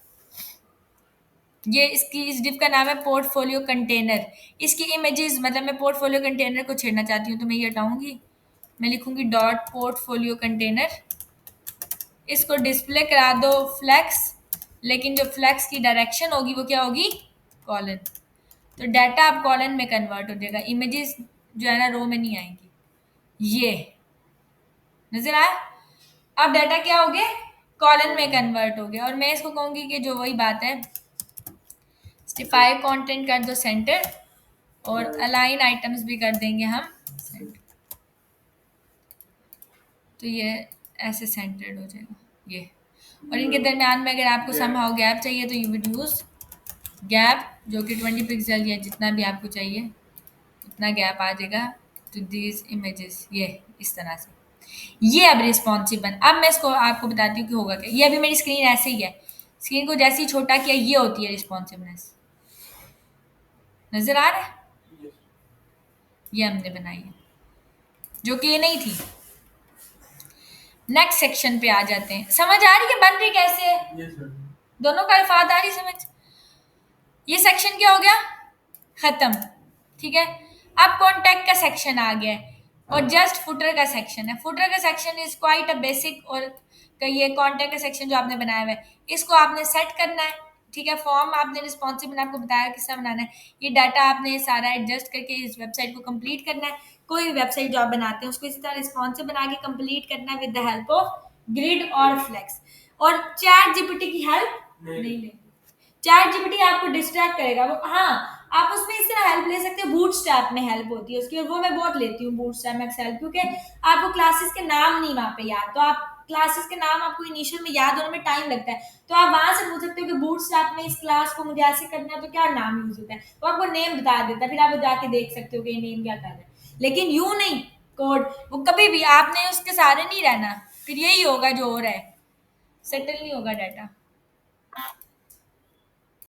ये इसकी इस डिव का नाम है पोर्टफोलियो कंटेनर। इसकी इमेजेस, मतलब मैं पोर्टफोलियो कंटेनर को छेड़ना चाहती हूँ, तो मैं ये हटाऊंगी, मैं लिखूंगी डॉट पोर्टफोलियो कंटेनर, इसको डिस्प्ले करा दो फ्लैक्स, लेकिन जो फ्लैक्स की डायरेक्शन होगी वो क्या होगी, कॉलन। तो डाटा अब कॉलन में कन्वर्ट हो जाएगा, इमेजेस जो है ना रो में नहीं आएंगी, ये नजर आया। अब डाटा क्या हो गया, कॉलन में कन्वर्ट हो गया, और मैं इसको कहूंगी कि जो वही बात है, स्टिफाई कंटेंट कर दो सेंटर, और अलाइन आइटम्स भी कर देंगे हम सेंटर, तो ये ऐसे सेंटर्ड हो जाएगा ये। और इनके दरमियान में अगर आपको समहाउ गैप चाहिए तो यू वुड यूज गैप, जो कि 20 पिक्सल या जितना भी आपको चाहिए उतना गैप आ जाएगा टू दीज इमेजेस, ये इस तरह से। ये अब रिस्पॉन्सिव बन, अब मैं इसको आपको बताती हूँ कि होगा क्या। ये अभी मेरी स्क्रीन ऐसे ही है, स्क्रीन को जैसे ही छोटा किया ये होती है रिस्पॉन्सिवनेस, नजर आ रहा है, ये हमने बनाई है, जो कि ये नहीं थी। नेक्स्ट सेक्शन पे आ जाते हैं। समझ आ रही है बन रही कैसे है? Yes sir. दोनों का अल्फाज आ रही समझ? ये सेक्शन क्या हो गया? खत्म। ठीक है, अब कॉन्टैक्ट का सेक्शन आ गया है और जस्ट फुटर का सेक्शन है। फुटर का section is quite a basic, और ये कॉन्टैक्ट का सेक्शन जो आपने बनाया हुआ है इसको आपने सेट करना है। ठीक है, फॉर्म आपने रिस्पॉन्सिव मैंने आपको बताया किस तरह बनाना है। ये डाटा आपने सारा एडजस्ट करके इस वेबसाइट को कंप्लीट करना है। कोई भी वेबसाइट जो आप बनाते हैं उसको इसी तरह रिस्पॉन्सिव बना के कंप्लीट करना है with the help of grid और फ्लेक्स। और चैट जीपीटी की हेल्प नहीं लेनी। चैट जीपीटी आपको डिस्ट्रैक्ट करेगा वो, हाँ आप उसमें इस तरह हेल्प ले सकते हो, बूटस्ट्रैप में हेल्प होती है उसकी, और वो मैं बहुत लेती हूँ बूटस्ट्रैप में हेल्प, क्योंकि आपको क्लासेस के नाम नहीं वहाँ पे याद, तो आप क्लासेस के नाम आपको इनिशियल में याद होने में टाइम लगता है, तो आप वहां से पूछ सकते हो कि बूटस्ट्रैप में इस क्लास को मुझे ऐसे करना है तो क्या नाम यूज होता है, वो आपको नेम बता देता है, फिर आप जाके देख सकते हो कि ये नेम क्या कर रहा है। लेकिन यूं नहीं, कोड वो कभी भी आपने उसके सहारे नहीं रहना, फिर यही होगा जो हो रहा है, सेटल नहीं होगा डाटा।